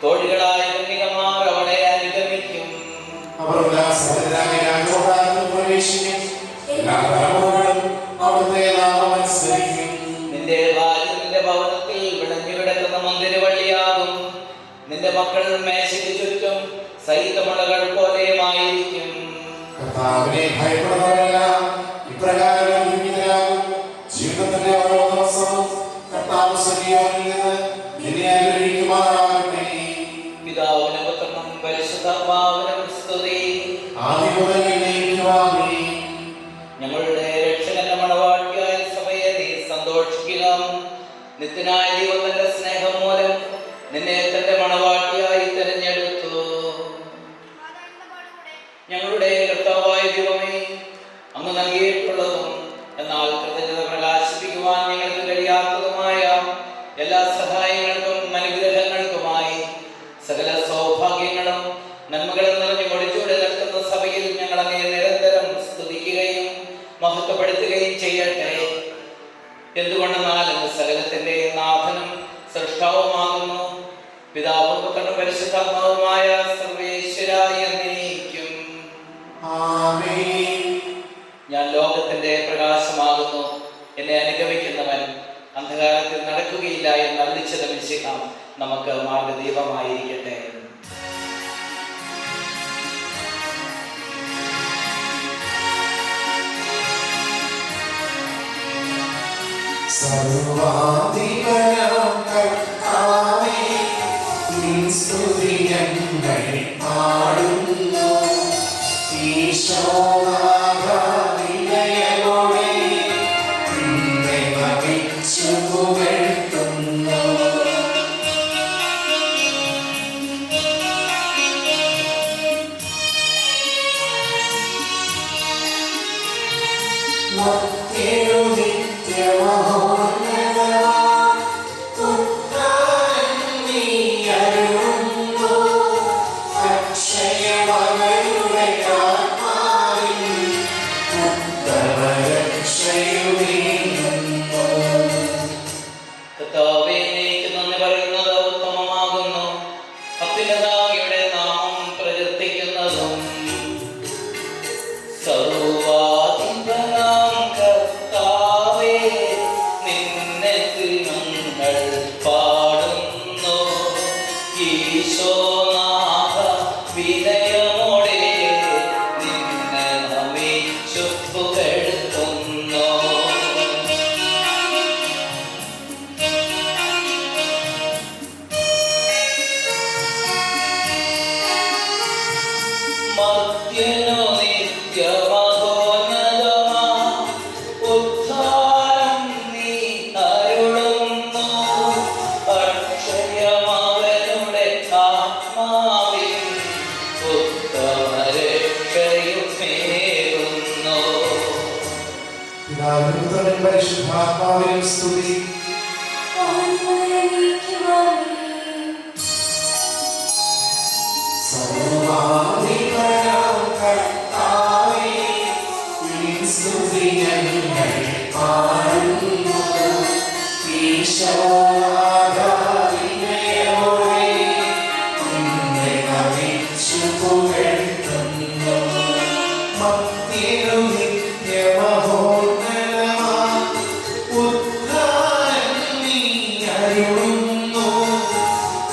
തോഴികളായ കന്യകമാർ അവളെ അനുഗമിക്കും. അവർ ഉല്ലാസഭരിതരായി രാജകൊട്ടാരത്തിൽ പ്രവേശിക്കും. എല്ലാ തലമുറകളും അവിടുത്തെ നാമം അനുസരിക്കും. നിന്റെ വാതിലിന്റെ ഭവനത്തിൽ വിളഞ്ഞു കിടക്കുന്ന മുന്തിരിവള്ളിയാകും. നിന്റെ മക്കൾ മേശയ്ക്ക് ചുറ്റും സൈതമുളകൾ പോലെയുമായിരിക്കും. കർത്താവിനെ ഭയപ്പെടുന്നവരെല്ലാം ഇപ്രകാരം വിവിധരാകും. ജീവിതത്തിന്റെ ഓരോ ദിവസവും കർത്താവ് സജീവനിൽ നിന്ന് നിന്നെ അനുഗ്രഹിക്കുമാറാകട്ടെ. പിതാവിനും പുത്രനും പരിശുദ്ധാത്മാവിനും സ്തുതി. ആദ്യം മുതൽ എന്നേക്കുമാമേൻ. ഞങ്ങളുടെ രക്ഷകന്റെ മണവാട്ടിയായ സഭയെ നീ സന്തോഷിക്കുക. നിത്യനായ ദൈവത്തിന്റെ സ്നേഹം മൂലം നിന്നെ തന്റെ മണവാട്ടിയായി തിരഞ്ഞെടുത്തു. ഞങ്ങളുടെ കർത്താവായ ദൈവമേ, അങ്ങ് നൽകിയിട്ടുള്ളതും എന്നാൽ കൃതജ്ഞത പ്രകാശിപ്പിക്കുവാൻ ഞങ്ങൾക്ക് കഴിയാത്തതുമായ എല്ലാ സഹായങ്ങൾക്കും അനുഗ്രഹങ്ങൾക്കുമായി സകല സൗഭാഗ്യങ്ങളും നന്മകളും നിറഞ്ഞു മുടിച്ചൂടെ നിൽക്കുന്ന സഭയിൽ ഞങ്ങൾ അങ്ങേ നിരന്തരം സ്തുതിക്കുകയും മഹത്വപ്പെടുത്തുകയും ചെയ്യട്ടെ. എന്തുകൊണ്ടെന്നാൽ അങ്ങ് സകലത്തിന്റെ നാഥനും സൃഷ്ടാവുമാകുന്നു. പിതാവും പുത്രനും പരിശുദ്ധാത്മാവുമായ സർവേശ്വരായ എന്നേക്കും. ആമേൻ. ഞാൻ ലോകത്തിന്റെ പ്രകാശമാകുന്നു. എന്നെ അനുഗമിക്കുന്നവൻ അന്ധകാരത്തിൽ നടക്കുകയില്ല എന്ന് അരുളിച്ചത് മിശിഹ നമുക്ക് മാർഗദീപമായിരിക്കട്ടെ. സർവ്വാധിപനാം കർത്താവേ, നിൻ സ്തുതി ഞങ്ങൾ പാടുന്നു. ഈശോനാഥനിലയലോടെ നിന്നെ നമിച്ചു പുകഴ്ത്തുന്നു. മധ്യയോ നിത്യമഹോന്നതമാം ഉദ്ധാരം നീ അരുളുന്നു. അക്ഷയമവരുടെ ആത്മാവിൽ ഉത്തമരക്ഷയുമേകുന്നു. കർത്താവേ, നീക്ക് നന്ദി പറയുന്നത് ഉത്തമമാകുന്നു. അത്യുന്നതയുടെ നാമം പ്രകീർത്തിക്കുന്നതും. സർവ്വാധിപനാം കർത്താവേ, നിന്നെ ഞങ്ങൾ പാടുന്നു. ഈശോനാഥ വിനയമോടെ നിന്നെ നമിച്ചു പുകഴ്ത്തുന്നു. മധ്യനോ നിത്യമഹോന്നതമാ ഉദ്ധാരം നീ അരുളുന്നു. അക്ഷയമവരുടെ ആത്മാവിൽ ഉത്തമരക്ഷയുമേകുന്നു. പിതാവിനും പുത്രനും പരിശുദ്ധാത്മാവിനും സ്തുതി. സർവ്വാധിപനാം കർത്താവേ, നിൻ സ്തുതി ഞങ്ങൾ പാടുന്നു. ഈശോനാഥനിലയലോടെ നിന്നെ നമിച്ചു പുകഴ്ത്തുന്നു. മധ്യയോ നിത്യമഹോന്നതമാം ഉദ്ധാരം നീ അരുളുന്നു.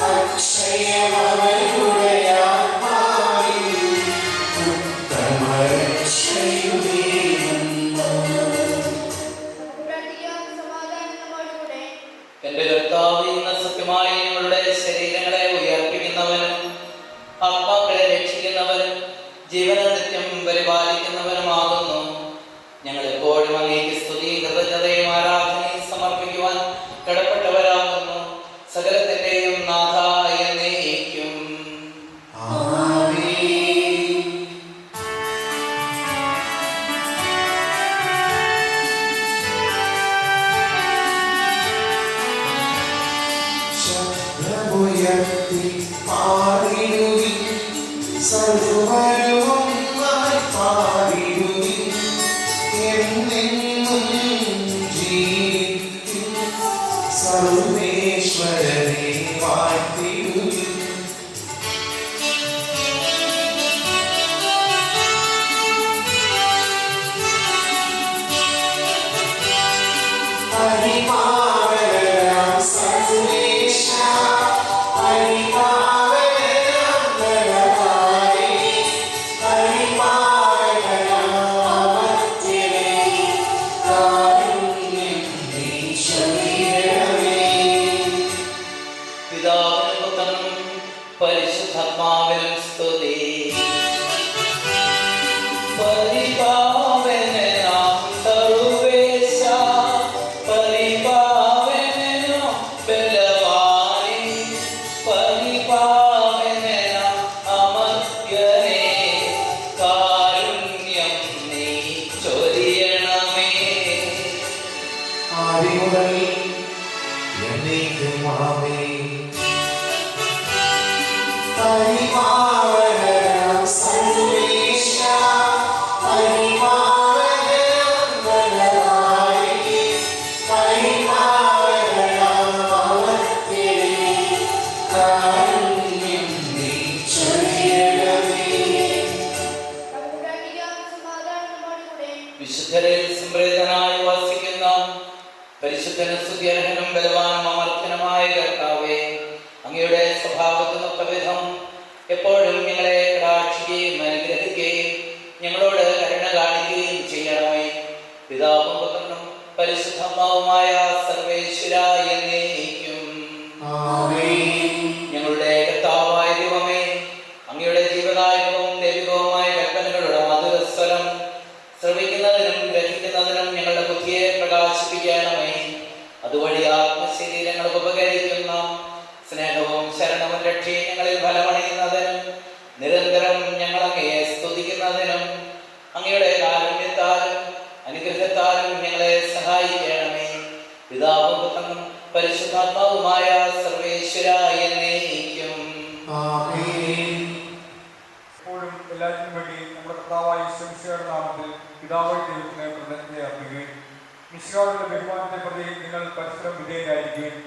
അക്ഷയമവരുടെ ആത്മാവിൽ ഉത്തമരക്ഷയുമേകുന്നു. എന്റെ കർത്താവ്, ഇന്ന് സത്യമായി നിങ്ങളുടെ ശരീരങ്ങളെ ഉയർപ്പിക്കുന്നവനും ആത്മാക്കളെ രക്ഷിക്കുന്നവനും ജീവനെ നിത്യം പരിപാലിക്കുന്നവനുമാകുന്നു. ഞങ്ങൾ എപ്പോഴും അങ്ങേക്ക് സ്തുതിയും കൃതജ്ഞതയും ആരാധനയും സമർപ്പിക്കുവാൻ കടപ്പെട്ടവരാകുന്നു. സകലത്തിന്റെയും നാഥായ എന്നേക്കും. ആമേൻ. ശബ്ദമുയർത്തി പാടിടുവിൻ, സർവ്വരും ഒന്നായി പാടിടുവിൻ. പരിശുദ്ധാത്മാവിനും സ്തുതി. പരിപാവനനാം സർവ്വേശ, പരിപാവനനാം ബലവാനേ, പരിപാവനനാം അമർത്യനേ, കാരുണ്യം നീ ചൊരിയണമേ. ആദിമുതൽ എന്നേക്കും ആമേൻ. പരിപാവനനാം സർവ്വേശ, പരിപാവനനാം ബലവാനേ, പരിപാവനനാം അമർത്യനേ, കാരുണ്യം നീ ചൊരിയണമേ. വിശുദ്ധരിൽ സംപ്രീതനായി വസിക്കുന്ന പരിശുദ്ധനും സ്തുത്യർഹനും ബലവാനും അമർത്യനുമായ കർത്താവേ, അങ്ങയുടെ സ്വഭാവത്തിനൊത്ത വിധം എപ്പോഴും ഞങ്ങളെ കടാക്ഷിക്കുകയും അനുഗ്രഹിക്കുകയും ഞങ്ങളോട് കരുണ കാണിക്കുകയും ചെയ്യണമേ. പിതാവും പുത്രനും പരിശുദ്ധാത്മാവുമായ സർവേശ്വരായ എന്നേക്കും ആമേൻ. ഞങ്ങളുടെ കർത്താവായ ദൈവമേ, അങ്ങയുടെ ജീവദായകവും ദൈവികവുമായ കൽപ്പനകളുടെ മധുരസ്വരം ശ്രവിക്കുന്നതിനും ഗ്രഹിക്കുന്നതിനും ഞങ്ങളുടെ ബുദ്ധിയെ പ്രകാശിപ്പിക്കണമേ. അതുവഴി ആത്മശരീരങ്ങൾക്ക് ഉപകരിക്കുന്ന സ്നേഹവും ശരണവും രക്ഷയും ഞങ്ങളിൽ ഫലമണിയുന്നതിനും നിരന്തരം ഞങ്ങൾ അങ്ങയെ സ്തുതിക്കുന്നതിനും അങ്ങയുടെ കാരുണ്യത്താലും അനുഗ്രഹത്താലും ഞങ്ങളെ സഹായിക്കണമേ. പിതാവും പുത്രനും പരിശുദ്ധാത്മാവുമായ സർവേശ്വരായ എന്നേക്കും ആമേൻ. എപ്പോഴും എല്ലാറ്റിനും വേണ്ടി നമ്മുടെ കർത്താവായ യേശുമിശിഹായുടെ നാമത്തിൽ പിതാവായ ദൈവത്തിന് കൃതജ്ഞത അർപ്പിക്കുകയും മിശിഹായുടെ ബഹുമാനത്തെ പ്രതി നിങ്ങൾ പരസ്പരം വിധേയരായിരിക്കുകയും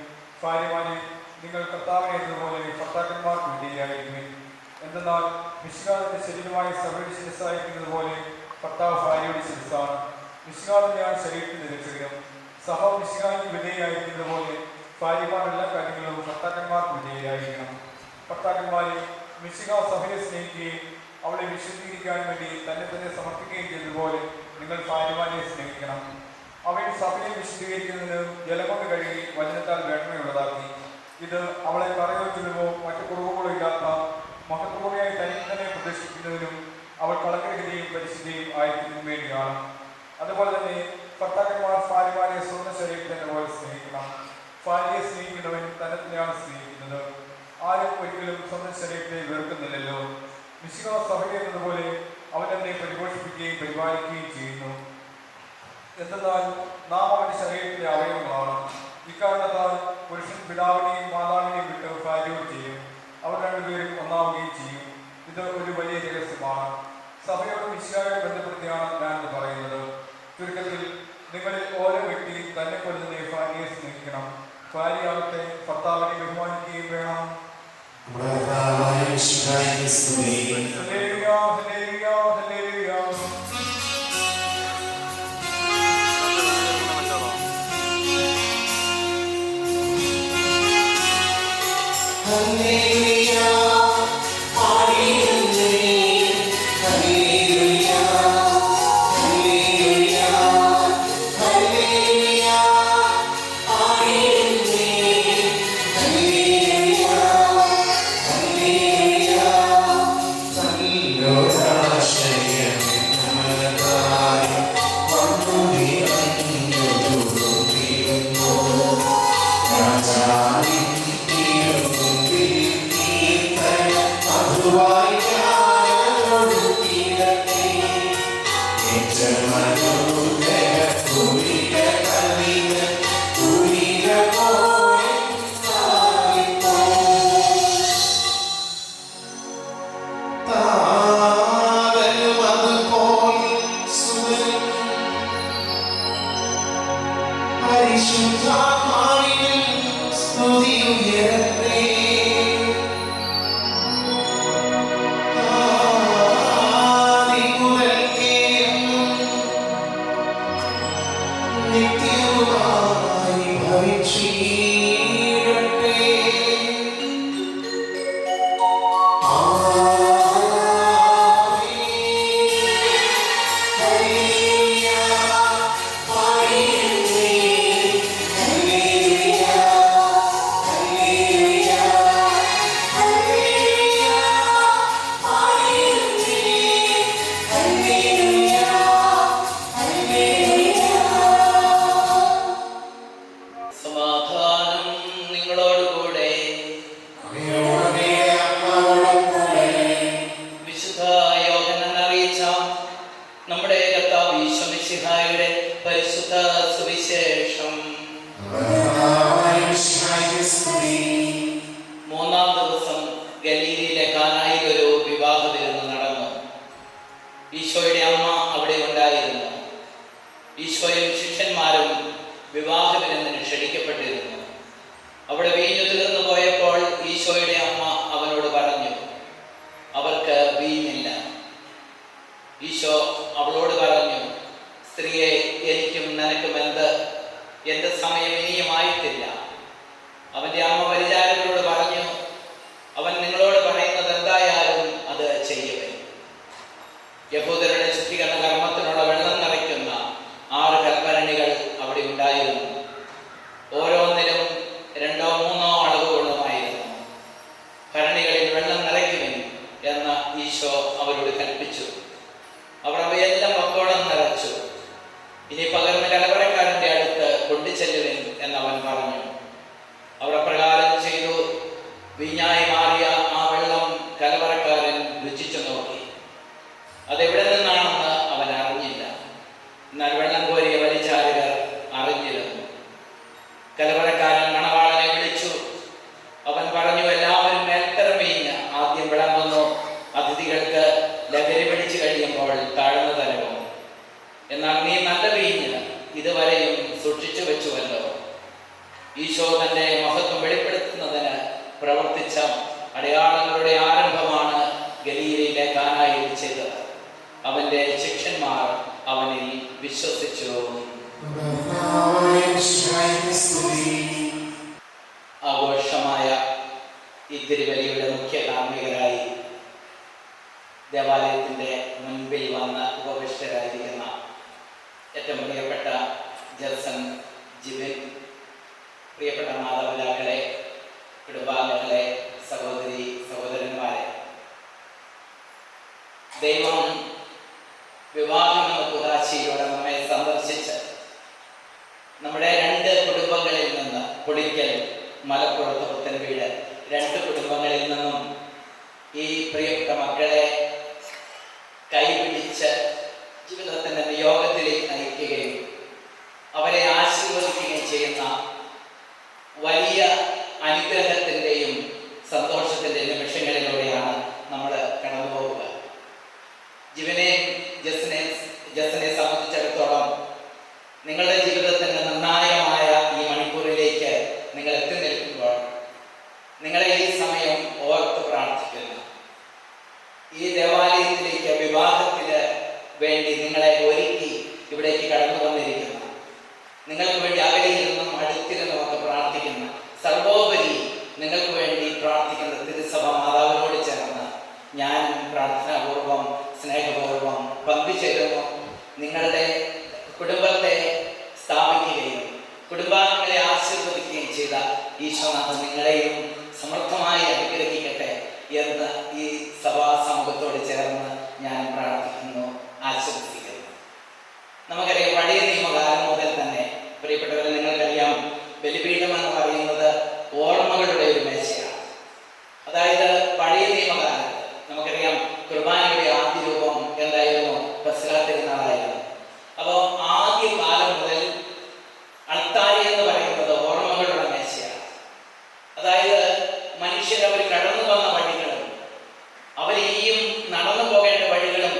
ഭാര്യമാരെ നിങ്ങൾ കർത്താവിനെ എന്നതുപോലെ ഭർത്താക്കന്മാർക്ക് വിധേയരായിരിക്കുകയും. എന്തെന്നാൽ മിശിഹായുടെ ശരീരമായ സഭയുടെ ശിരസ്സായിരിക്കുന്നത് പോലെ ഭർത്താവ് ഭാര്യയുടെ ശിരസ്സാണ്. മിശിഹായാണ് ശരീരത്തിന്റെ രക്ഷകനും. സഭ മിശിഹായ്ക്ക് വിധേയരായിരിക്കുന്നത് പോലെ ഭാര്യമാർ എല്ലാ കാര്യങ്ങളും ഭർത്താക്കന്മാർക്ക് വിധേയരായിരിക്കണം. ഭർത്താക്കന്മാരെ മിശിഹ സഭയെ സ്നേഹിക്കുകയും അവളെ വിശുദ്ധീകരിക്കാൻ വേണ്ടി തന്നെ തന്നെ സമർപ്പിക്കുകയും ചെയ്തതുപോലെ നിങ്ങൾ ഭാര്യമാരെ സ്നേഹിക്കണം. അവൻ സഭയെ വിശുദ്ധീകരിക്കുന്നതിന് ജലം കൊണ്ട് കഴുകി വചനത്താൽ വേണ്മയുള്ളതാക്കി. ഇത് അവളെ കറയോ ചുരുവോ മറ്റു കുറവുകളോ ഇല്ലാത്ത മഹത്വപൂർണ്ണയായി തനിക്ക് തന്നെ പ്രദർശിപ്പിക്കുന്നതിനും അവൾ കളങ്കരഹിതയും പരിശുദ്ധിയും ആയിരിക്കുന്നതിനും വേണ്ടിയാണ്. അതുപോലെ തന്നെ ഭർത്താക്കന്മാർ ഭാര്യമാരെ സ്വന്തം ശരീരത്തെ പോലെ സ്നേഹിക്കണം. ഭാര്യയെ സ്നേഹിക്കുന്നവൻ തന്നെ തന്നെയാണ് സ്നേഹിക്കുന്നത്. ആരും ഒരിക്കലും സ്വന്തം ശരീരത്തെ വെറുക്കുന്നില്ലല്ലോ. മിശിഹ സഭയെ എന്നതുപോലെ അവൻ തന്നെ പരിപോഷിപ്പിക്കുകയും പരിപാലിക്കുകയും ചെയ്യുന്നു. എന്തെന്നാൽ നാം അവന്റെ ശരീരത്തിലെ അവയവങ്ങളാണ്. ഇക്കാരണത്താൽ പുരുഷൻ പിതാവിനെയും മാതാവിനെയും വിട്ട് ഭാര്യയോട് ചെയ്യും. അവർ രണ്ടുപേരും ഒന്നാവുകയും ചെയ്യും. ഇത് ഒരു വലിയ രഹസ്യമാണ്. സഭയോട് മിശിഹായെ ബന്ധപ്പെടുത്തിയാണ് ഞാനിത് പറയുന്നത്. ചുരുക്കത്തിൽ നിങ്ങളിൽ ഓരോ വ്യക്തിയും തന്നെ പോലെ തന്നെ ഭാര്യയെ സ്നേഹിക്കണം. ഭാര്യയാകട്ടെ ഭർത്താവിനെ ബഹുമാനിക്കുകയും വേണം. Hallelujah, hallelujah, hallelujah. പരിശുദ്ധാത്മാവിനും സ്തുതിയുയരട്ടെ. ഈശോയുടെ അമ്മ അവിടെ ഉണ്ടായിരുന്നു. ഈശോയും ശിഷ്യന്മാരും വിവാഹവിരുന്നിന് ക്ഷണിക്കപ്പെട്ടിരുന്നു. അവിടെ വീഞ്ഞു തീർന്നു പോയപ്പോൾ ഈശോയുടെ അമ്മ അവനോട് പറഞ്ഞു, അവർക്ക് വീഞ്ഞില്ല. ഈശോ അവളോട് പറഞ്ഞു, സ്ത്രീയെ, എനിക്കും നിനക്കും എന്ത്? എൻ്റെ സമയം ഇനിയുമായിട്ടില്ല. അവൻ്റെ അമ്മ പരിചാരകരോട് പറഞ്ഞു, അവൻ നിങ്ങളോട് പറയുന്നത് എന്തായാലും അത് ചെയ്യുവേ. യഹൂദരുടെ ശുദ്ധീകരണ കർമ്മത്തിനുള്ള വെള്ളം നിറയ്ക്കുന്ന 6 കൽഭരണികൾ അവിടെ ഉണ്ടായിരുന്നു. ഓരോന്നിലും 2-3 അളവുകളുമായിരുന്നു. ഭരണികളിൽ വെള്ളം നിറയ്ക്കുവിൻ എന്ന് ഈശോ അവരോട് കൽപ്പിച്ചു. അവർ അവയെല്ലാം അപ്പോഴും നിറച്ചു. ഇനി പകർന്ന് കലവറക്കാരൻ്റെ അടുത്ത് കൊണ്ടുചെല്ലുവിൻ എന്നവൻ പറഞ്ഞു. അവർ അപ്രകാരം ചെയ്തു. വീഞ്ഞായി മാറിയ ആ വെള്ളം കലവറക്കാരൻ രുചിച്ചു നോക്കി. അതെവിടെ നിന്നാണെന്ന് അവൻ അറിഞ്ഞില്ല. എന്നാൽ വെള്ളം കോരിയ പരിചാരകർ അറിഞ്ഞിരുന്നു. കലവറക്കാരൻ മണവാളനെ വിളിച്ചു. അവൻ പറഞ്ഞു, എല്ലാവരും മേൽത്തരം വീഞ്ഞ് ആദ്യം വിളമ്പുന്നു. അതിഥികൾക്ക് ലഹരി പിടിച്ചു കഴിയുമ്പോൾ താഴ്ന്നു തരവും. എന്നാൽ നീ നല്ല വീഞ്ഞ് ഇതുവരെയും സൂക്ഷിച്ചു വെച്ചുവല്ലോ. ഈശോ തന്റെ മഹത്വം വെളിപ്പെടുത്തുന്നതിന് പ്രവർത്തിച്ച അടയാളങ്ങളുടെ ആരംഭമാണ് ഗലീലയിലെ കാനായിൽ ചെയ്തത്. അവന്റെ ശിഷ്യന്മാർ അവനിൽ വിശ്വസിച്ചു. ആഘോഷമായ ഈ തിരുവലിയുടെ മുഖ്യ കാർമ്മികരായി ദേവാലയത്തിൻ്റെ മുൻപിൽ വന്ന് ഉപവിഷ്ടരായിരിക്കുന്ന ഏറ്റവും പ്രിയപ്പെട്ട ജെർസൺ, ജിബിൻ, പ്രിയപ്പെട്ട മാതാപിതാക്കളെ, കുടുംബാംഗങ്ങളെ, സഹോദരി സഹോദരന്മാരെ, ദൈവം വിവാഹം എന്ന കുദാശയിലൂടെ നമ്മെ സന്ദർശിച്ച് നമ്മുടെ 2 കുടുംബങ്ങളിൽ നിന്ന്, പുളിക്കൽ, മലപ്പുറത്ത് പുത്തൻവീട് 2 കുടുംബങ്ങളിൽ നിന്നും ഈ പ്രിയപ്പെട്ട മക്കളെ കൈപിടിച്ച് ജീവിതത്തിൻ്റെ നിയോഗത്തിലേക്ക് നയിക്കുകയും അവരെ ആശീർവദിക്കുകയും ചെയ്യുന്ന വലിയ അനുഗ്രഹത്തിൻ്റെയും സന്തോഷത്തിൻ്റെയും നിമിഷങ്ങളിലൂടെയാണ് നമ്മൾ കടന്നു പോവുക. ജീവനെയും ജസനെ സംബന്ധിച്ചിടത്തോളം നിങ്ങളുടെ ജീവിതത്തിൻ്റെ നിർണായകമായ ഈ മണിക്കൂറിലേക്ക് നിങ്ങൾ എത്തി നിൽക്കുമ്പോൾ നിങ്ങളെ ഈ സമയം ഓർത്ത് പ്രാർത്ഥിക്കുന്നു. ഈ ദേവാലയത്തിലേക്ക് വിവാഹത്തിന് വേണ്ടി നിങ്ങളെ ഒരുക്കി ഇവിടേക്ക് കടന്നു വന്നിരിക്കുന്ന, നിങ്ങൾക്ക് വേണ്ടി അകലെയിരുന്നും അടുത്തിരുന്നും ഒക്കെ പ്രാർത്ഥിക്കുന്ന, സർവോപരി നിങ്ങൾക്ക് വേണ്ടി പ്രാർത്ഥിക്കുന്ന തിരുസഭ മാതാവിനോട് ചേർന്ന് ഞാൻ പ്രാർത്ഥനാപൂർവം സ്നേഹപൂർവം പങ്കുചേരുന്നു. നിങ്ങളുടെ കുടുംബത്തെ സ്ഥാപിക്കുകയും കുടുംബാംഗങ്ങളെ ആശീർവദിക്കുകയും ചെയ്ത ഈശോനാഥൻ നിങ്ങളെയും സമൃദ്ധമായി അനുഗ്രഹിക്കട്ടെ എന്ന് ഈ സഭാ സമൂഹത്തോട് ചേർന്ന് ഞാൻ പ്രാർത്ഥിക്കുന്നു, ആശംസിക്കുന്നു. നമുക്കറിയാം, പഴയ നിയമകാലം മുതൽ തന്നെ പ്രിയപ്പെട്ടവരെ നിങ്ങൾക്കറിയാം, ബലിപീഠം എന്ന് പറയുന്നത് ഓർമ്മകളുടെ ഒരു മേശയാണ്. അതായത് പഴയ നിയമകാലത്ത് നമുക്കറിയാം കുർബാനയുടെ ആദ്യ രൂപം എന്തായിരുന്നു? പെസഹ തിരുനാളായിരുന്നു. അപ്പോൾ ആദ്യ കാലം മുതൽ അൾത്താരി എന്ന് പറയുന്നത് ഓർമ്മകളുടെ മേശയാണ്. അതായത് മനുഷ്യർ അവർ കടന്നു വന്ന വഴികളും അവർ ഇനിയും നടന്നു പോകേണ്ട വഴികളും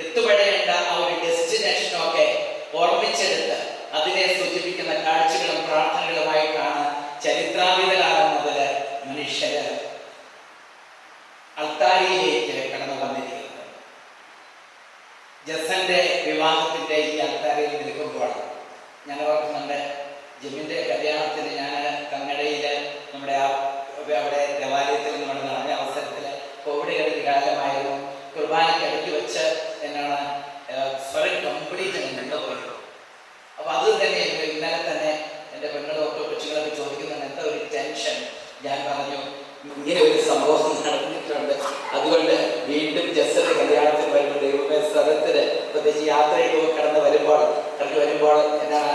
എത്തുപെടേണ്ട ആ ഒരു ഡെസ്റ്റിനേഷനും ഒക്കെ ഓർമ്മിച്ചെടുത്ത് അതിനെ സൂചിപ്പിക്കുന്ന കാഴ്ചകളും പ്രാർത്ഥനകളുമായിട്ടാണ് ചരിത്രാതീത കാലം മുതൽ മനുഷ്യര് അൾത്താരിയിലേക്ക് കടന്നു വന്നിരിക്കുന്നത്. ജസന്റെ വിവാഹത്തിന്റെ ഈ അൾത്താരിയിൽ നിൽക്കുമ്പോൾ ഞാൻ ഓർക്കുന്നുണ്ട്, ജിമ്മിന്റെ കല്യാണത്തിന് ഞാൻ കന്നഡയില് നമ്മുടെ അവിടെ ദേവാലയത്തിൽ നമ്മൾ നടന്ന അവസരത്തിൽ കോവിഡ് കഴിഞ്ഞ കാലമായിരുന്നു. കുർബാനയ്ക്ക് അടുക്കി വെച്ച് എന്നാണ് സ്വരം കംപ്ലീറ്റ് നിന്നുപോയത്. അപ്പൊ അത് തന്നെ ഇന്നലെ തന്നെ എൻ്റെ പെണ്ണുകളൊക്കെ കൊച്ചുങ്ങളൊക്കെ ചോദിക്കുന്നുണ്ട്, എന്താ ഒരു ടെൻഷൻ? ഞാൻ പറഞ്ഞു, ഇങ്ങനെ ഒരു സംഭവം നടന്നിട്ടുണ്ട്, അതുകൊണ്ട് വീണ്ടും ജസ്റ്റിന്റെ കല്യാണത്തിന് വരുമ്പോൾ ദൈവമേ സ്വരത്തിന് പ്രത്യേകിച്ച് യാത്രയിലൊക്കെ കടന്നു വരുമ്പോൾ എന്നാണ്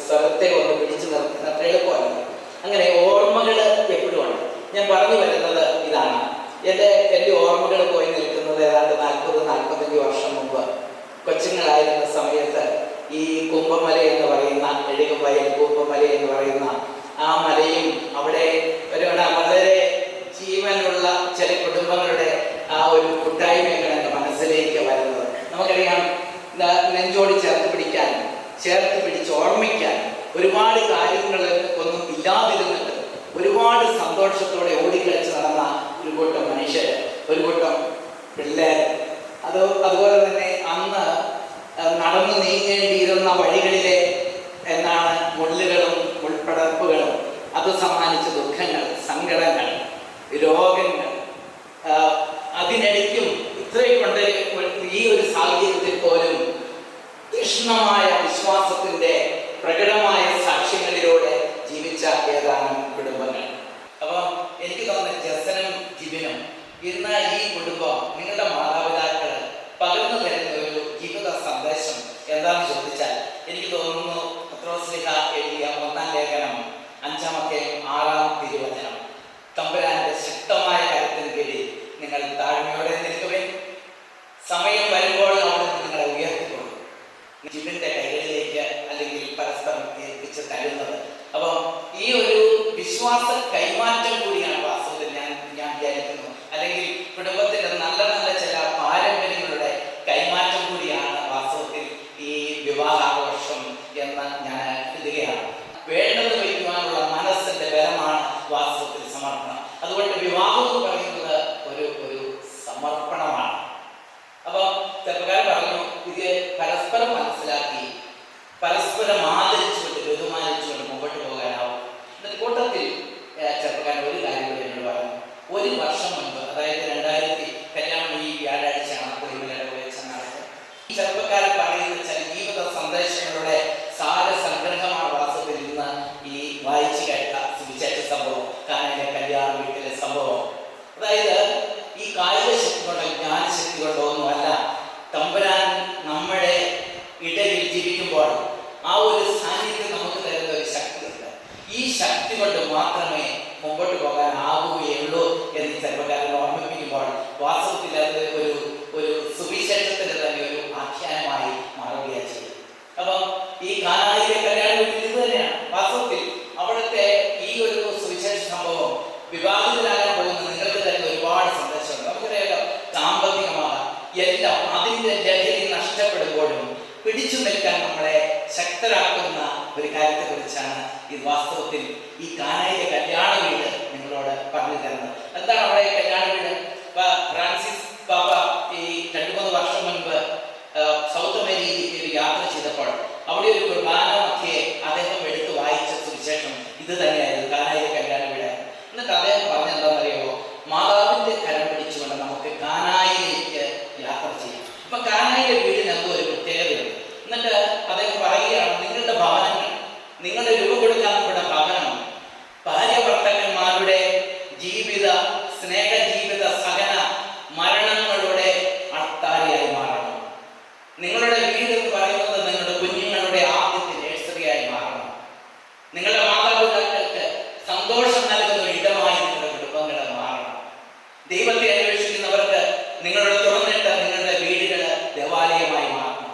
സ്വരത്തെ ഒന്ന് പിടിച്ചു നിർത്തുന്ന എളുപ്പമല്ല. അങ്ങനെ ഓർമ്മകൾ എപ്പോഴും ഉണ്ട്. ഞാൻ പറഞ്ഞു വരുന്നത് ഇതാണ്, എൻ്റെ ഓർമ്മകൾ പോയി നിൽക്കുന്നത് ഏതാണ്ട് 40-45 വർഷം മുമ്പ് കൊച്ചുങ്ങളായിരുന്ന സമയത്ത് ഈ കുംഭമല എന്ന് പറയുന്ന എഴുകുംവയൽ കുംഭമല എന്ന് പറയുന്ന ആ മലയും അവിടെ വളരെ ജീവനുള്ള ചില കുടുംബങ്ങളുടെ ആ ഒരു കൂട്ടായ്മയാണ് എൻ്റെ മനസ്സിലേക്ക് വരുന്നത്. നമുക്കറിയാം, ഈ ഒരു സാഹചര്യത്തിൽ പോലും തീക്ഷ്ണമായ വിശ്വാസത്തിന്റെ പ്രകടമായ സാക്ഷ്യങ്ങളിലൂടെ ജീവിച്ച ഏതാനും കുടുംബങ്ങൾ. അപ്പം എനിക്ക് തോന്നുന്നു ജസനും ജിബിനും ഇന്ന് ഈ കുടുംബം നിങ്ങളുടെ മാതാപിതാക്കൾ പകർന്നു തരുന്ന ഒരു ജീവിത സന്ദേശം എന്താണെന്ന് ചോദിച്ചാൽ എനിക്ക് തോന്നുന്നു പത്രോസ്ലീഹ എഴുതിയ 1-ാം ലേഖനം 5-6 തിരുവചനം, തമ്പുരാന്റെ ശക്തമായ കരുത്തിന് കീഴിൽ നിങ്ങൾ താഴ്മയോടെ നിൽക്കുവേ, സമയം വരുമ്പോൾ അവിടുന്ന് നിങ്ങളെ ഉയർത്തിക്കൊള്ളു. ജിബിന്റെ കൈകളിലേക്ക് അല്ലെങ്കിൽ പരസ്പരം ഏൽപ്പിച്ച് തരുന്നത്. അപ്പം ഈ ഒരു വിശ്വാസ കൈമാറ്റം കൂടിയാണ് വാസ്തവത്തിൽ ഞാൻ വിചാരിക്കുന്നു. അല്ലെങ്കിൽ കുടുംബത്തിന്റെ നല്ല നല്ല ചില പാരമ്പര്യങ്ങളുടെ കൈമാറ്റം കൂടിയാണ് വാസ്തവത്തിൽ ഈ വിവാഹാഘോഷം എന്ന് ഞാൻ കരുതുകയാണ്. വേണ്ടത് വയ്ക്കുവാനുള്ള മനസ്സിന്റെ ബലമാണ് വാസ്തവത്തിൽ സമർപ്പണം. അതുകൊണ്ട് വിവാഹം എന്ന് പറയുന്നത് ഒരു സമർപ്പണമാണ്. അപ്പൊ ചെറുപ്പക്കാർ പറഞ്ഞു, ഇത് പരസ്പരം മനസ്സിലാക്കി പരസ്പരം ആദരിച്ചുകൊണ്ട് ബഹുമാനിച്ചുകൊണ്ട് മുമ്പോട്ട് പോകാനാവും. എന്നിട്ട് കൂട്ടത്തിൽ ചെറുപ്പക്കാരൻ ഒരു കാര്യം കൂടി എന്നോട് പറഞ്ഞു. 1 വർഷം മുൻപ്, അതായത് 2000 കല്യാണം ഈ വ്യാഴാഴ്ചയാണ് നടക്കുന്നത്. ഈ ചെറുപ്പക്കാരൻ പറയുന്ന ചില ജീവിത സന്ദേശങ്ങളുടെ സാരസംഗ്രഹമാണ് വാസ്തവത്തിൽ ഇന്ന് ഈ വായിച്ചു കേട്ട സുവിശേഷ സംഭവം, കാനയിലെ കല്യാണ വീട്ടിലെ സംഭവം. അതായത് ഈ കായിക ശക്തി കൊണ്ടോ ജ്ഞാനശക്തി കൊണ്ടോ ഒന്നുമല്ല, തമ്പുരാൻ നമ്മുടെ ഇടയിൽ ജീവിക്കുമ്പോൾ ആ ഒരു സാന്നിധ്യം നമുക്ക് തരുന്ന ഒരു ശക്തിയുണ്ട്. ഈ ശക്തി കൊണ്ട് മാത്രമേ മുമ്പോട്ട് പോകാൻ ആകുകയുള്ളൂ എന്ന് ചെറുപ്പക്കാരൻ ഓർമ്മിപ്പിക്കുമ്പോൾ വാസ്തവത്തിൽ അത് ഒരു സുവിശേഷത്തിന് തന്നെ ഒരു ആഖ്യാനമായി മാറുകയാണ് ചെയ്യും. അപ്പം ഈ കാനായിലെ കല്യാണ വീട്ടിൽ ഇത് തന്നെയാണ് വാസ്തവത്തിൽ അവിടുത്തെ ഈ ഒരു സുവിശേഷ സംഭവം. വിവാഹിതരാകാൻ പോകുന്ന നിങ്ങൾക്ക് തന്നെ ഒരുപാട് സന്ദേശമുണ്ട്. നമുക്കറിയാലോ, സാമ്പത്തികമാകാം എല്ലാം അതിൻ്റെ ലഹരി നഷ്ടപ്പെടുമ്പോഴും പിടിച്ചു നിൽക്കാൻ നമ്മളെ ശക്തരാക്കുന്ന ഒരു കാര്യത്തെ കുറിച്ചാണ് ഈ വാസ്തവത്തിൽ ഈ കാനായിലെ കല്യാണ വീട് നിങ്ങളോട് പറഞ്ഞു തരുന്നത്. എന്താണ് അവിടെ കല്യാണ വീട്? ഫ്രാൻസിസ് പാപ്പ ഈ 2-3 വർഷം മുൻപ് സൗത്ത് അമേരിക്കയിൽ യാത്ര ചെയ്തപ്പോൾ അവിടെ ഒരു കുർബാന മധ്യേ അദ്ദേഹം എടുത്ത് വായിച്ച സുവിശേഷം ഇത് തന്നെയായിരുന്നു, കാനായിലെ കല്യാണ വീട്. എന്നിട്ട് അദ്ദേഹം പറഞ്ഞെന്താണെന്നറിയാമോ? മാതാവിന്റെ കരം പിടിച്ചുകൊണ്ട് നമുക്ക് കാനായിലേക്ക് യാത്ര ചെയ്യാം. അപ്പൊ കാനായിലെ വീടിന് എന്തോ ഒരു പ്രത്യേകതയുണ്ട്. എന്നിട്ട് അദ്ദേഹം പറയുകയാണ്, നിങ്ങളുടെ ഭവനങ്ങൾ, നിങ്ങളുടെ രൂപ കൊടുക്കാൻ നമ്മുടെ ഭവനം ഭാര്യ-ഭർത്താക്കന്മാരുടെ ജീവിത, സ്നേഹജീവിത, സഹന മരണങ്ങളുടെ അർത്താരിയായി മാറണം. നിങ്ങളുടെ വീട് എന്ന് പറയുന്നത് നിങ്ങളുടെ കുഞ്ഞുങ്ങളുടെ ആദ്യത്തെ നഴ്സറിയായി മാറണം. നിങ്ങളുടെ മാതാപിതാക്കൾക്ക് സന്തോഷം നൽകുന്ന ഒരു ഇടമായി നിങ്ങളുടെ കുടുംബങ്ങളെ മാറണം. ദൈവത്തെ അന്വേഷിക്കുന്നവർക്ക് നിങ്ങളുടെ തുറന്നിട്ട നിങ്ങളുടെ വീടുകൾ ദേവാലയമായി മാറണം.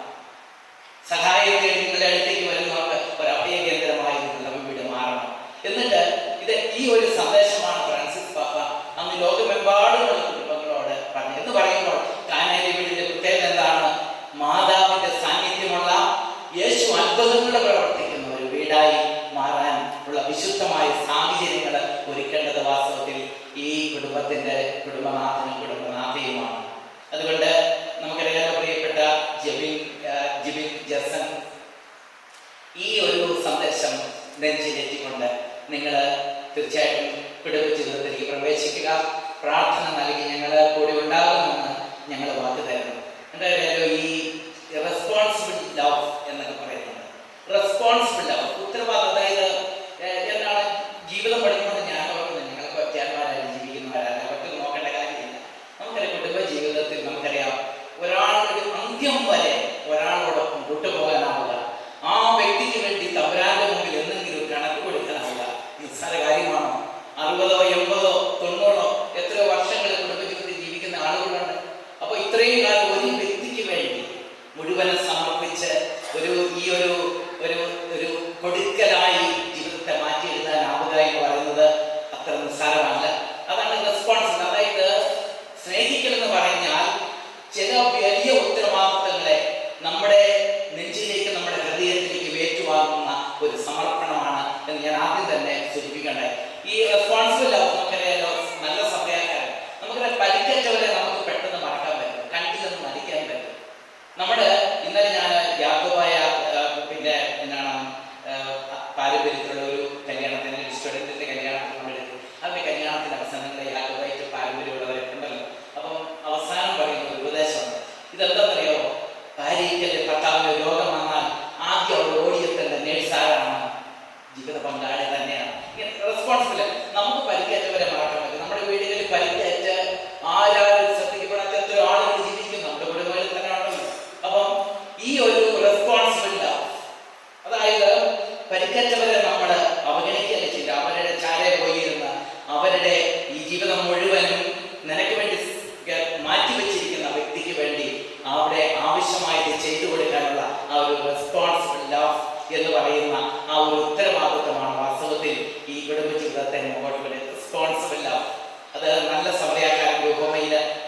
സഹായത്തെ നിങ്ങളുടെ അടുത്തേക്ക് വരുന്നവർക്ക് ഒരു അഭയ കേന്ദ്രമായി നിങ്ങളുടെ വീട് മാറണം. എന്നിട്ട് ഈ ഒരു സന്ദേശമാണ് ഫ്രാൻസിസ് പാപ്പ അന്ന് ലോകമെമ്പാടുമുള്ള കുടുംബങ്ങളോട് പറഞ്ഞു. എന്ന് പറയുമ്പോൾ കാനായിലെ വീടിന്റെ പ്രത്യേകത എന്താണ്? മാതാവിന്റെ സാന്നിധ്യമുള്ള, യേശു അത്ഭുതങ്ങളുടെ പ്രവർത്തിക്കുന്ന ഒരു വീടായി മാറാൻ ഉള്ള വിശുദ്ധമായ സാഹചര്യങ്ങൾ ഒരുക്കേണ്ടത് വാസ്തവത്തിൽ ഈ കുടുംബത്തിന്റെ കുടുംബനാഥനും കുടുംബനാഥയുമാണ്. അതുകൊണ്ട് നമുക്കറിയാം, പ്രിയപ്പെട്ട ജിബിൻ ജസൻ ഈ ഒരു സന്ദേശം നെഞ്ചിലേറ്റിക്കൊണ്ട് നിങ്ങൾ തീർച്ചയായിട്ടും കുടുംബ ജീവിതത്തിലേക്ക് പ്രവേശിക്കുക. പ്രാർത്ഥന നൽകി ഞങ്ങൾ കൂടെ ഉണ്ടാകുമെന്ന് ഞങ്ങൾ വാക്ക് തരുന്നു. എന്തായാലും ഈ റെസ്പോൺസിബിൾ ലവ് എന്നൊക്കെ പറയുന്നത്, റെസ്പോൺസിബിൾ ലവ്, ഉത്തരവാദിത്വം. അതായത് എന്താണ് ജീവിതം പഠിക്കുമ്പോൾ ഞാൻ ഓർക്കുന്നത്, ഞങ്ങൾക്ക് ഒറ്റയാന്മാരായി ജീവിക്കുന്നവരല്ല, അവർക്ക് നോക്കേണ്ട കാര്യമില്ല. നമുക്കറിയാം, കുടുംബ ജീവിതത്തിൽ നമുക്കറിയാം, ഒരാളൊരു അന്ത്യം വരെ ഒരാളോടൊപ്പം കൂട്ടുപോകാനാവുക, ആ വ്യക്തിക്ക് വേണ്ടി തമ്പുരാന്റെ മുമ്പിൽ എന്തെങ്കിലും കണക്ക് കൊടുക്കാനാവുക നിസ്സാര കാര്യമാണോ? 60, 80, 90 എത്രയോ വർഷങ്ങൾ കുടുംബ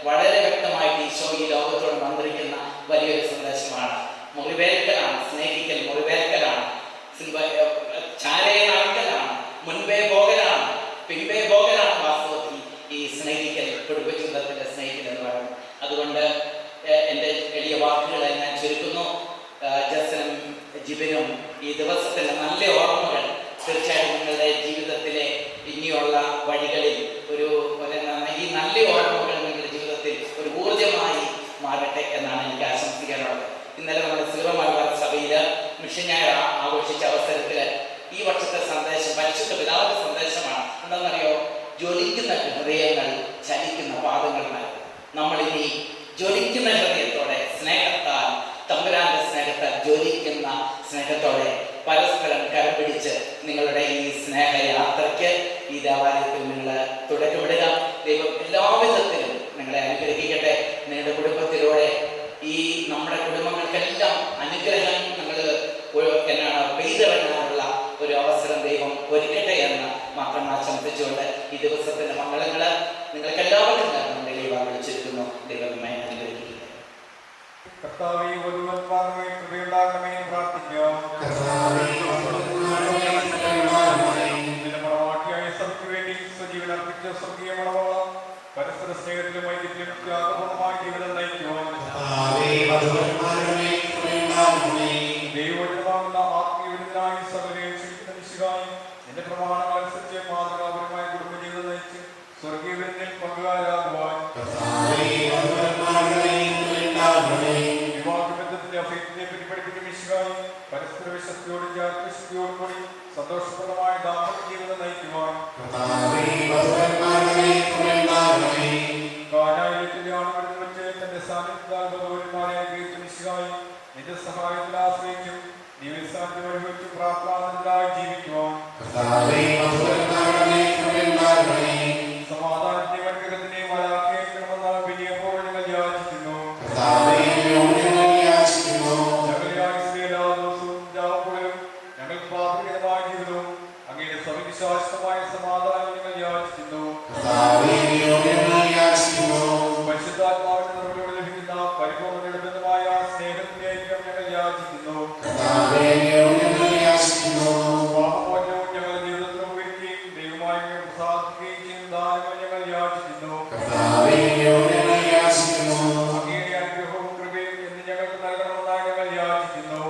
വളരെ വ്യക്തമായിട്ട് ഈശോ ഈ ലോകത്തോട് മന്ത്രിക്കുന്ന വലിയൊരു സന്ദേശമാണ്. മുറിവേൽക്കലാണ്, സ്നേഹിക്കൽ മുറിവേൽക്കലാണ്, ചാരയെ നടക്കലാണ്, മുൻപേ പോകലാണ്, പിൻപേ പോകലാണ് വാസ്തവത്തിൽ ഈ സ്നേഹിക്കൽ, കുടുംബജീവിതത്തിന്റെ സ്നേഹിക്കൽ എന്ന് പറയുന്നത്. അതുകൊണ്ട് എൻ്റെ എളിയ വാക്കുകളെ ഞാൻ ചുരുക്കുന്നു. ജസനും ജിബിനും ഈ ദിവസത്തിൻ്റെ നല്ല ഓർമ്മകൾ തീർച്ചയായിട്ടും നിങ്ങളുടെ ജീവിതത്തിലെ ഇനിയുള്ള വഴികളിൽ ഈ നല്ല ഓർമ്മകൾ നിങ്ങളുടെ ജീവിതത്തിൽ ഒരു ഊർജ്ജമായി മാറട്ടെ എന്നാണ് എനിക്ക് ആശംസിക്കാനുള്ളത്. ഇന്നലെ നമ്മുടെ സീറോ മലബാർ സഭയിൽ മിഷൻ ഞായർ ആഘോഷിച്ച അവസരത്തിൽ ഈ വർഷത്തെ സന്ദേശം പരിശുദ്ധ പിതാവിന്റെ സന്ദേശമാണ്. എന്താണെന്നറിയോ? ജ്വലിക്കുന്ന ഹൃദയങ്ങൾ ചലിക്കുന്ന പാദങ്ങൾ നൽകും. നമ്മളിനി ജ്വലിക്കുന്ന ഹൃദയത്തോടെ, സ്നേഹത്താൽ, തമ്പുരാന്റെ സ്നേഹത്താൽ ജ്വലിക്കുന്ന സ്നേഹത്തോടെ പരസ്പരം കരപിടിച്ച് നിങ്ങളുടെ ഈ സ്നേഹയാത്രയ്ക്ക് ഈ ദേവാലയത്തിൽ നിങ്ങൾ തുടക്കമിടുക. ദൈവം എല്ലാവിധത്തിലും നിങ്ങളെ അനുഗ്രഹിക്കട്ടെ. നിങ്ങളുടെ കുടുംബത്തിലൂടെ ഈ നമ്മുടെ കുടുംബങ്ങൾക്കെല്ലാം അനുഗ്രഹം നിങ്ങൾ പെയ്തിറങ്ങാനുള്ള ഒരു അവസരം ദൈവം ഒരുക്കട്ടെ എന്ന് മാത്രം ആശംസിച്ചുകൊണ്ട് ഈ ദിവസത്തിന്റെ മംഗളങ്ങൾ നിങ്ങൾക്ക് എല്ലാവർക്കും നമ്മുടെ ദൈവം വിളിച്ചിരിക്കുന്നു. ദൈവമേ അനുഗ്രഹിക്കട്ടെ. കർത്താവേ, വധുവന്മാരുടെ കൃപയുണ്ടാകണമേ എന്ന് പ്രാർത്ഥിക്കാം. നിന്റെ മണവാട്ടിയായ സഭയ്ക്ക് വേണ്ടി സ്വജീവൻ അർപ്പിച്ച സ്വർഗീയ മണവാളം പരസ്പര സ്നേഹത്തിലും ഐക്യത്തിലും ത്യാഗപൂർവമായ ജീവിതം നയിക്കുവാൻ ദൈവവചനമാകുന്ന ആത്മീയനായി സകലരെയും ക്ഷണിക്കുന്ന നിശ്ചയമായി നിന്റെ പ്രമാണങ്ങൾ അനുസരിച്ച് മാതൃകാപരമായ കുടുംബജീവിതം നയിച്ച് സ്വർഗീയ വിരുന്നിൽ പങ്കുകാരാകുവാൻ വിവാഹബന്ധത്തിന്റെ അഭയത്തിനെ പറ്റി പഠിപ്പിക്കുന്ന നിശ്ചയമായി പരസ്പര വിശ്വസ്തയോടും ജാഗ്രതയോടും കൂടി സന്തോഷപ്രദമായ ദാമ്പത്യ ജീവിതം നയിക്കുവാൻ കാനായിലെ ആളുകളിൽ വെച്ച് തന്റെ സാന്നിധ്യത്താൽ ബഹുമാന്മാരെ അനുഗ്രഹിച്ച നിശ്ചയമായി നിന്റെ സഹായത്തിൽ ആശ്രയിച്ചും ദിവസാന്തി വഴിവെച്ചും പ്രാർത്ഥനായി ജീവിക്കുവാൻ സമാധാനത്തിന്റെയും അനുഗ്രഹത്തിന്റെയും ആരാധനയ്ക്കണമെന്ന വിനയപൂർവ്വം ഞങ്ങൾ യാചിക്കുന്നു. ഞങ്ങളുടെ ആയുസ്സിലെ എല്ലാ ദിവസവും രാവുമ്പോഴും ഞങ്ങൾക്ക് പ്രാഥമികമായ ജീവിതവും അങ്ങയുടെ സവിശാശ്വതമായ സമാധാനം ഞങ്ങൾ യാചിക്കുന്നു. പരിശുദ്ധാത്മാവിന്റെ നിറവിലൂടെ ലഭിക്കുന്ന പരിപൂർണ്ണ നിരബന്ധമായ സ്നേഹത്തിന്റെ ഐക്യം ഞങ്ങൾ യാചിക്കുന്നു. പാപമോചനവും ഞങ്ങളുടെ ജീവിതത്തിൽ ഉപകരിക്കുകയും ദൈവമായി പ്രസാദിക്കുകയും ചെയ്യുന്ന ദാനങ്ങൾ ഞങ്ങൾ യാചിക്കുന്നു. അങ്ങയുടെ അനുഗ്രഹവും കൃപയും എന്ന് ഞങ്ങൾക്ക് നൽകണമെന്നായി ഞങ്ങൾ യാചിക്കുന്നു.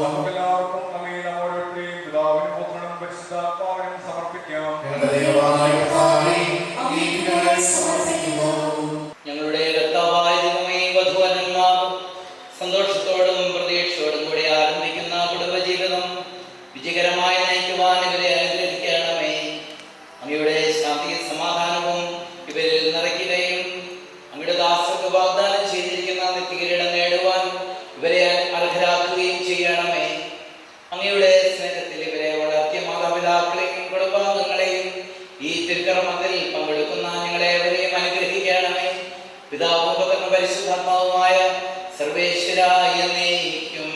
നമുക്കെല്ലാവർക്കും നമ്മെ നമ്മോരോരുത്തരെയും പിതാവിനും പുത്രനും പരിശുദ്ധാത്മാവിനും സമർപ്പിക്കാം. ഞങ്ങളുടെ കർത്താവായ ദൈവമേ, വധുവരന്മാർ സന്തോഷത്തോടും പ്രതീക്ഷയോടും കൂടി ആരംഭിക്കുന്ന കുടുംബജീവിതം വിജയകരമായി നയിക്കുവാൻ ഇവരെ അനുഗ്രഹിക്കണമേ. അങ്ങയുടെ ശാന്തിയും സമാധാനവും ഇവരിൽ നിറയ്ക്കുകയും അങ്ങയുടെ ദാസർക്ക് വാഗ്ദാനം ചെയ്തിരിക്കുന്ന നിത്യകിരീടം നേടുവാൻ ഇവരെ അർഹരാക്കുകയും ചെയ്യണമേ. അങ്ങയുടെ സ്നേഹത്തിൽ ഇവരെ വളർത്തിയ മാതാപിതാക്കളെയും കുടുംബാംഗങ്ങളെയും ഈ തിരുക്കർമ്മത്തിൽ പങ്കെടുക്കുന്ന ഞങ്ങളെവരെയും അനുഗ്രഹിക്കണമേ. പിതാവും പുത്രനും പരിശുദ്ധാത്മാവുമായ സർവേശ്വര എന്നേക്കും.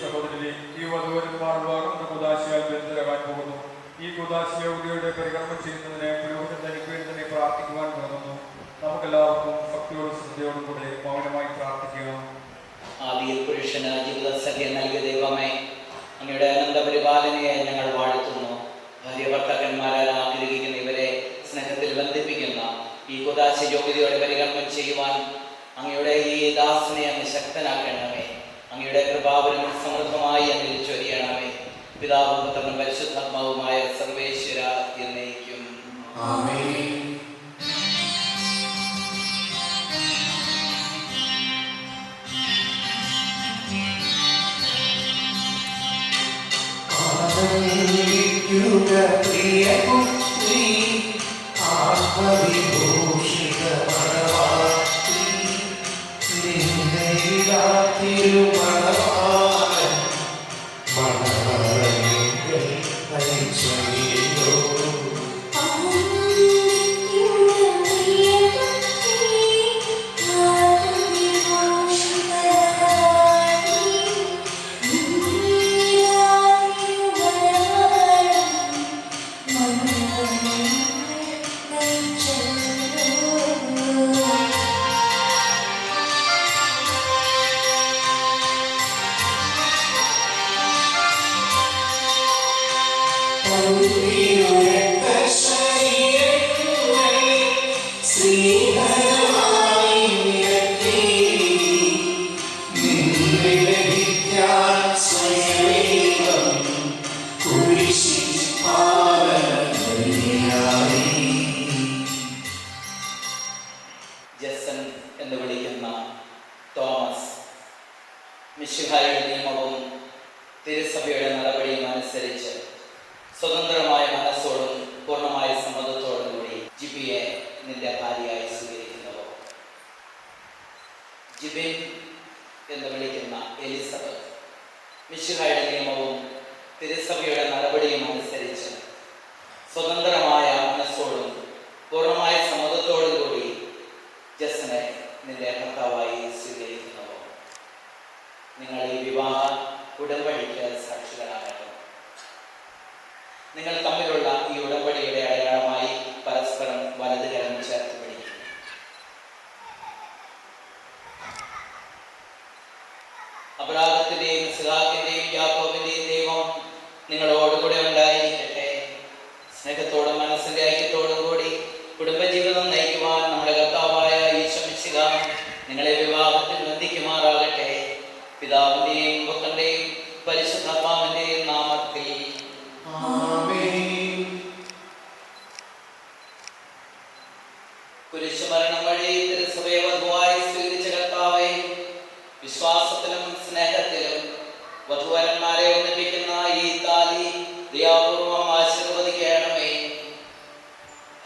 സഹോദരനെ, ഈ വധുവരന്മാർ വിവാഹം കുദാശയാൽ ബന്ധരാകാൻ പോകുന്നു. ഈ കുദാശയോഗ്യയുടെ പരികർമ്മം ചെയ്യുന്നതിന് പുരോഹിതൻ തനിക്ക് വേണ്ടി തന്നെ പ്രാർത്ഥിക്കുവാൻ തുടങ്ങുന്നു. നമുക്കെല്ലാവർക്കും ഭക്തിയോടും ശ്രദ്ധയോടും കൂടെ മൗനമായി പ്രാർത്ഥിക്കുക. ആദിയിൽ പുരുഷന് ജീവിതസഖ്യ നൽകിയ ദൈവമേ, അങ്ങയുടെ അനന്ത പരിപാലനയെ ഞങ്ങൾ വാഴ്ത്തുന്നു. ഭാര്യ ഭർത്താക്കന്മാരാൽ ആഗ്രഹിക്കുന്ന ഇവരെ സ്നേഹത്തിൽ ബന്ധിപ്പിക്കുന്ന ഈ കുദാശ യോഗ്യതയോടെ പരികർമ്മം ചെയ്യുവാൻ അങ്ങയുടെ ഈ ദാസനെ അങ്ങ് ശക്തനാക്കണമേ. അങ്ങയുടെ കൃപാവരം സമൃദ്ധമായി എന്നിൽ ചൊരിയണമേ. പിതാവും പുത്രനും പരിശുദ്ധാത്മാവുമായ സർവേശ്വര എന്നേക്കും. തിരുമണവാളൻ ജിബിൻ എന്ന് വിളിക്കുന്ന എലിസബത്ത് മിശിഹായുടെ നിയമവും തിരുസഭയുടെ നടപടിയും അനുസരിച്ച് സ്വതന്ത്രമായ മനസ്സോടും പൂർണ്ണമായ സമ്മതത്തോടും കൂടി ജസ്റ്റിനെ നിന്റെ ഭർത്താവായി സ്വീകരിക്കുന്നവോ നിങ്ങൾ ഈ വിവാഹ ഉടമ്പടിക്ക് സാക്ഷികളാകട്ടെ. നിങ്ങൾ തമ്മിലുള്ള ഈ ഉടമ്പടിയുടെ അടയാളമായി പരസ്പരം വലതുകരം ചേർത്ത് പിടിക്കും. അബ്രാഹത്തിന്റെയും ഇസ്ഹാക്കിന്റെയും യാക്കോബിന്റെയും ദൈവം നിങ്ങളോടുകൂടെ ഉണ്ടായിരിക്കട്ടെ. സ്നേഹത്തോടും മനസ്സിന്റെ ഐക്യത്തോടും കൂടി കുടുംബജീവിതം നയിക്കുവാൻ നമ്മുടെ കർത്താവായ ഈശോ മിശിഹാ നിങ്ങളെ വിവാഹത്തിൽ ബന്ധിക്കുമാറാകട്ടെ. പിതാവിന്റെയും പുത്രന്റെയും പരിശുദ്ധാത്മാവിന്റെയും നാമത്തിൽ ആമേൻ. കുരിശുമരണം വഴി തിരുസഭയെ വധുവായി സ്വീകരിച്ച കർത്താവേ, വിശ്വാസത്തിലും സ്നേഹത്തിലും വധുവരന്മാരെ ഒന്നിപ്പിക്കുന്ന ഈ താലി ദയാപൂർവം ആശീർവദിക്കണമേ.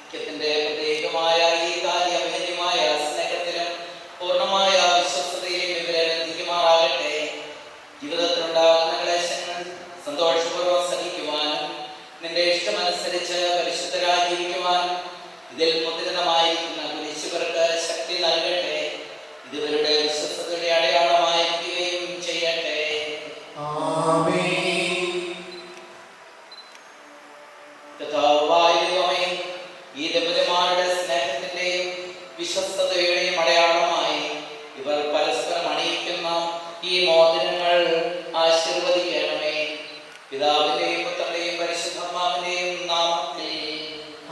ഐക്യത്തിന്റെ പ്രത്യേകമായ ഈ താലി അഭിനന്യമായ സ്നേഹത്തിലും പൂർണ്ണമായ വിശ്വസ്തതയിലും ഇവരെ ബന്ധിക്കുമാറാകട്ടെ. ജീവിതത്തിലുണ്ടാകുന്ന ക്ലേശങ്ങൾ സന്തോഷപൂർവ്വം സഹിക്കുവാനും നിന്റെ ഇഷ്ടമനുസരിച്ച് പരിശുദ്ധരായി ജീവിക്കുവാനും ഇതിൽ മുദ്രിതമായിരിക്കുന്ന കുരിശുകൾക്ക് ശക്തി നൽകട്ടെ. ഇതുവരുടെ വിശ്വസ്തയുടെ അടയാളമായിരിക്കുകയും ചെയ്യട്ടെ. ആമേൻ. കർത്താവായ ദൈവമേ, ഈ ദമ്പതിമാരുടെ സ്നേഹത്തിന്റെയും വിശ്വസ്തതയുടെയും അടയാളമായി ഇവർ പരസ്പരം അണിയിക്കുന്ന ഈ മോതിരങ്ങൾ ആശീർവദിക്കണമേ. പിതാവിന്റെയും പുത്രന്റെയും പരിശുദ്ധാത്മാവിന്റെയും നാമത്തിൽ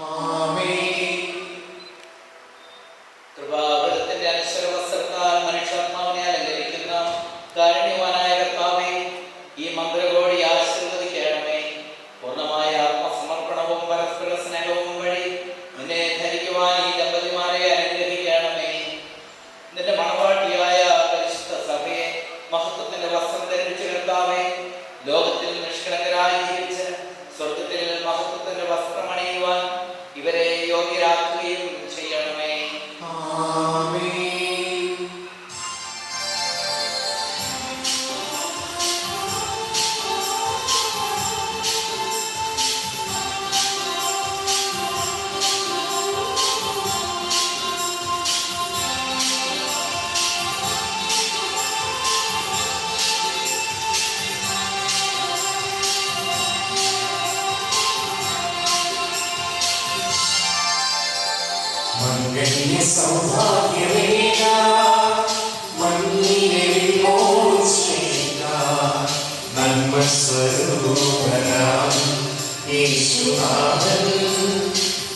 ആമേൻ. കൃപാവരത്തിന്റെ അനശ്വര വസ്ത്രത്താൽ മനുഷ്യാത്മാവിനെ അലങ്കരിക്കുന്ന കാരുണ്യവാനായ കർത്താവേ, ഈ മന്ത്രകോടി ആശീർവദിക്കണമേ. പൂർണ്ണമായ ആത്മസമർപ്പണവും പരസ്പര സ്നേഹവും വഴി നിന്നെ ധരിക്കുവാൻ ഈ ദമ്പതിമാരെ അനുഗ്രഹിക്കണമേ. നിന്റെ മണവാട്ടിയായ പരിശുദ്ധ സഭയെ മഹത്വത്തിന്റെ വസ്ത്രം ധരിപ്പിച്ച കർത്താവേ, ലോകത്തിൽ നിഷ്കളങ്കരായി ജീവിച്ച് സ്വർഗത്തിൽ മഹത്വത്തിന്റെ വസ്ത്രം അണിയുവാൻ ഇവരെ യോഗ്യരാക്കുകയും ചെയ്യണമേ. ആമേൻ. മംഗല്യ സൗഭാഗ്യമേക മണ്ണിലെങ്ങോടും സ്നേഹ നന്മ സ്വരൂപനാം യേശുനാഥൻ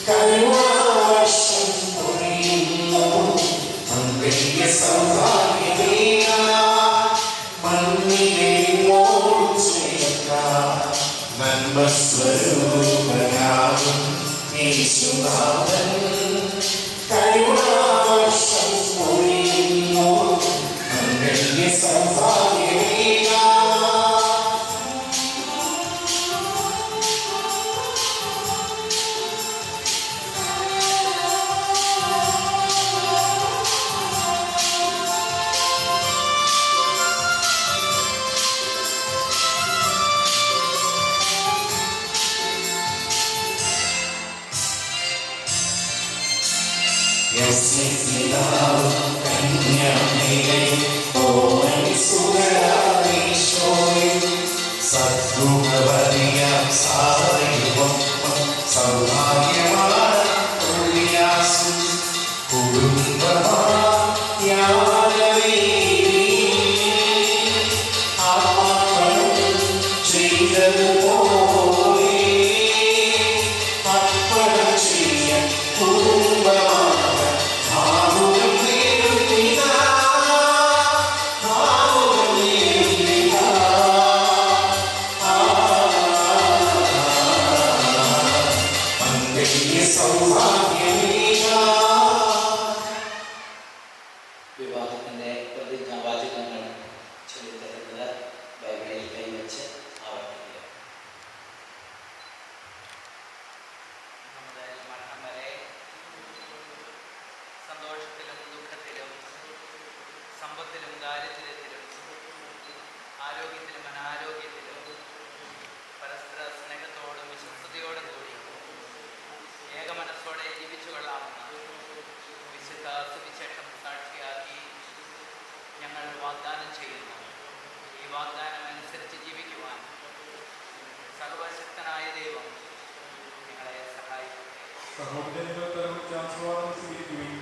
കരുണാവർഷം പൊഴിയുന്നു. മംഗല്യ സൗഭാഗ്യമേക മണ്ണിലെങ്ങോടും സ്നേഹ നന്മ സ്വരൂപനാം യേശുനാഥൻ കരുണാവർഷം പൊഴിയുന്നു. മംഗല്യ സൗഭാഗ്യമേക വിവാഹത്തിന്റെ പ്രതിജ്ഞാവാചകങ്ങൾ ചൊല്ലിത്തരുന്നത് ബൈബിളിൽ കൈവച്ച് ആവർത്തിക്കുക. നമ്മുടെ മരണം വരെ സന്തോഷത്തിലും ദുഃഖത്തിലും സമ്പത്തിലും സഹോദരങ്ങൾ തലമുറ ആശീർവാദം സ്വീകരിക്കുകയും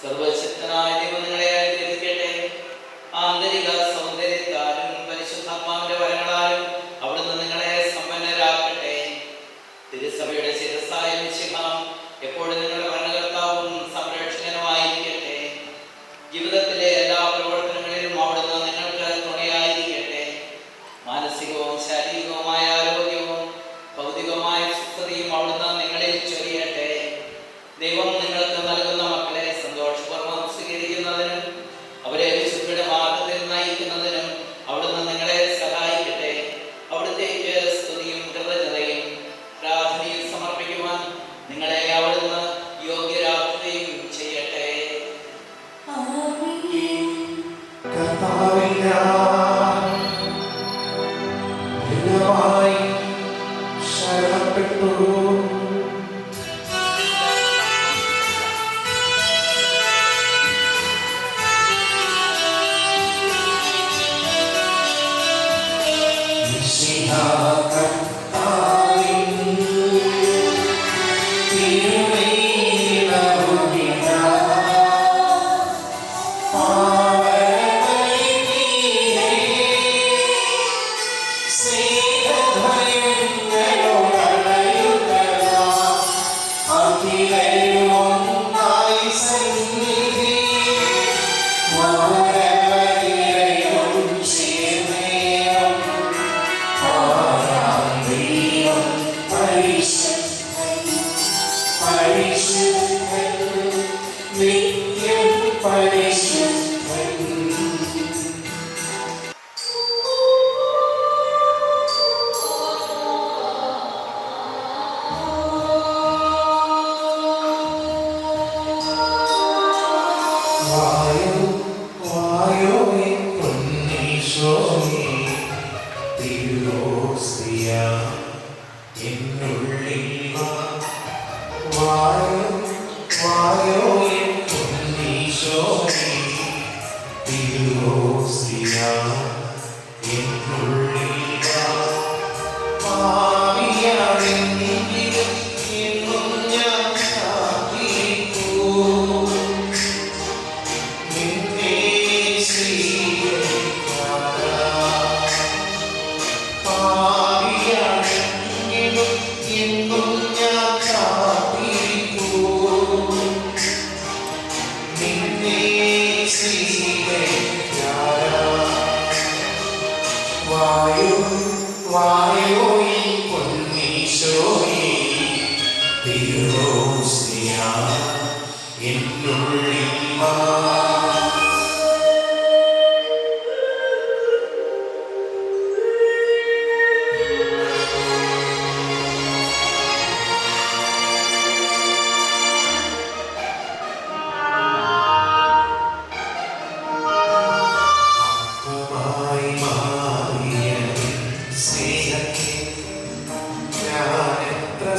സർവശക്തനായ ദൈവം നിങ്ങളെ അനുഗ്രഹിക്കട്ടെ. ആന്തരിക സൗന്ദര്യത്താലും പരിശുദ്ധാത്മാവിന്റെ വരങ്ങളാലും അവിടുന്ന് നിങ്ങളെ സമ്പന്നരാക്കട്ടെ. തിരുസഭയുടെ ശിരസ്സായ മിശിഹാം എപ്പോഴും നിങ്ങളുടെ ഭരണകർത്താവും സംരക്ഷകനുമായിരിക്കട്ടെ. ജീവിതത്തിലെ എല്ലാ പ്രവർത്തനങ്ങളിലും അവിടുന്ന് നിങ്ങൾക്ക് തുണയായിരിക്കട്ടെ. മാനസികവും ശാരീരികവുമായ ആരോഗ്യവും ഭൗതികമായ സുസ്ഥിതിയും അവിടുന്ന് നിങ്ങളിൽ ചൊരിയട്ടെ. ദൈവം നിങ്ങൾക്ക് നൽകുന്ന മക്കളെ സന്തോഷപൂർവ്വം സ്വീകരിക്കുന്നതിനും അവരെ വിശുദ്ധിയുടെ മാർഗത്തിൽ നയിക്കുന്നതിനും അവിടുന്ന് നിങ്ങളെ സഹായിക്കട്ടെ. അവിടുത്തേക്ക് സ്തുതിയും കൃതജ്ഞതയും പ്രാർത്ഥനയും സമർപ്പിക്കുവാൻ നിങ്ങളെ അവിടുന്ന് യോഗ്യരാക്കുകയും ചെയ്യട്ടെ.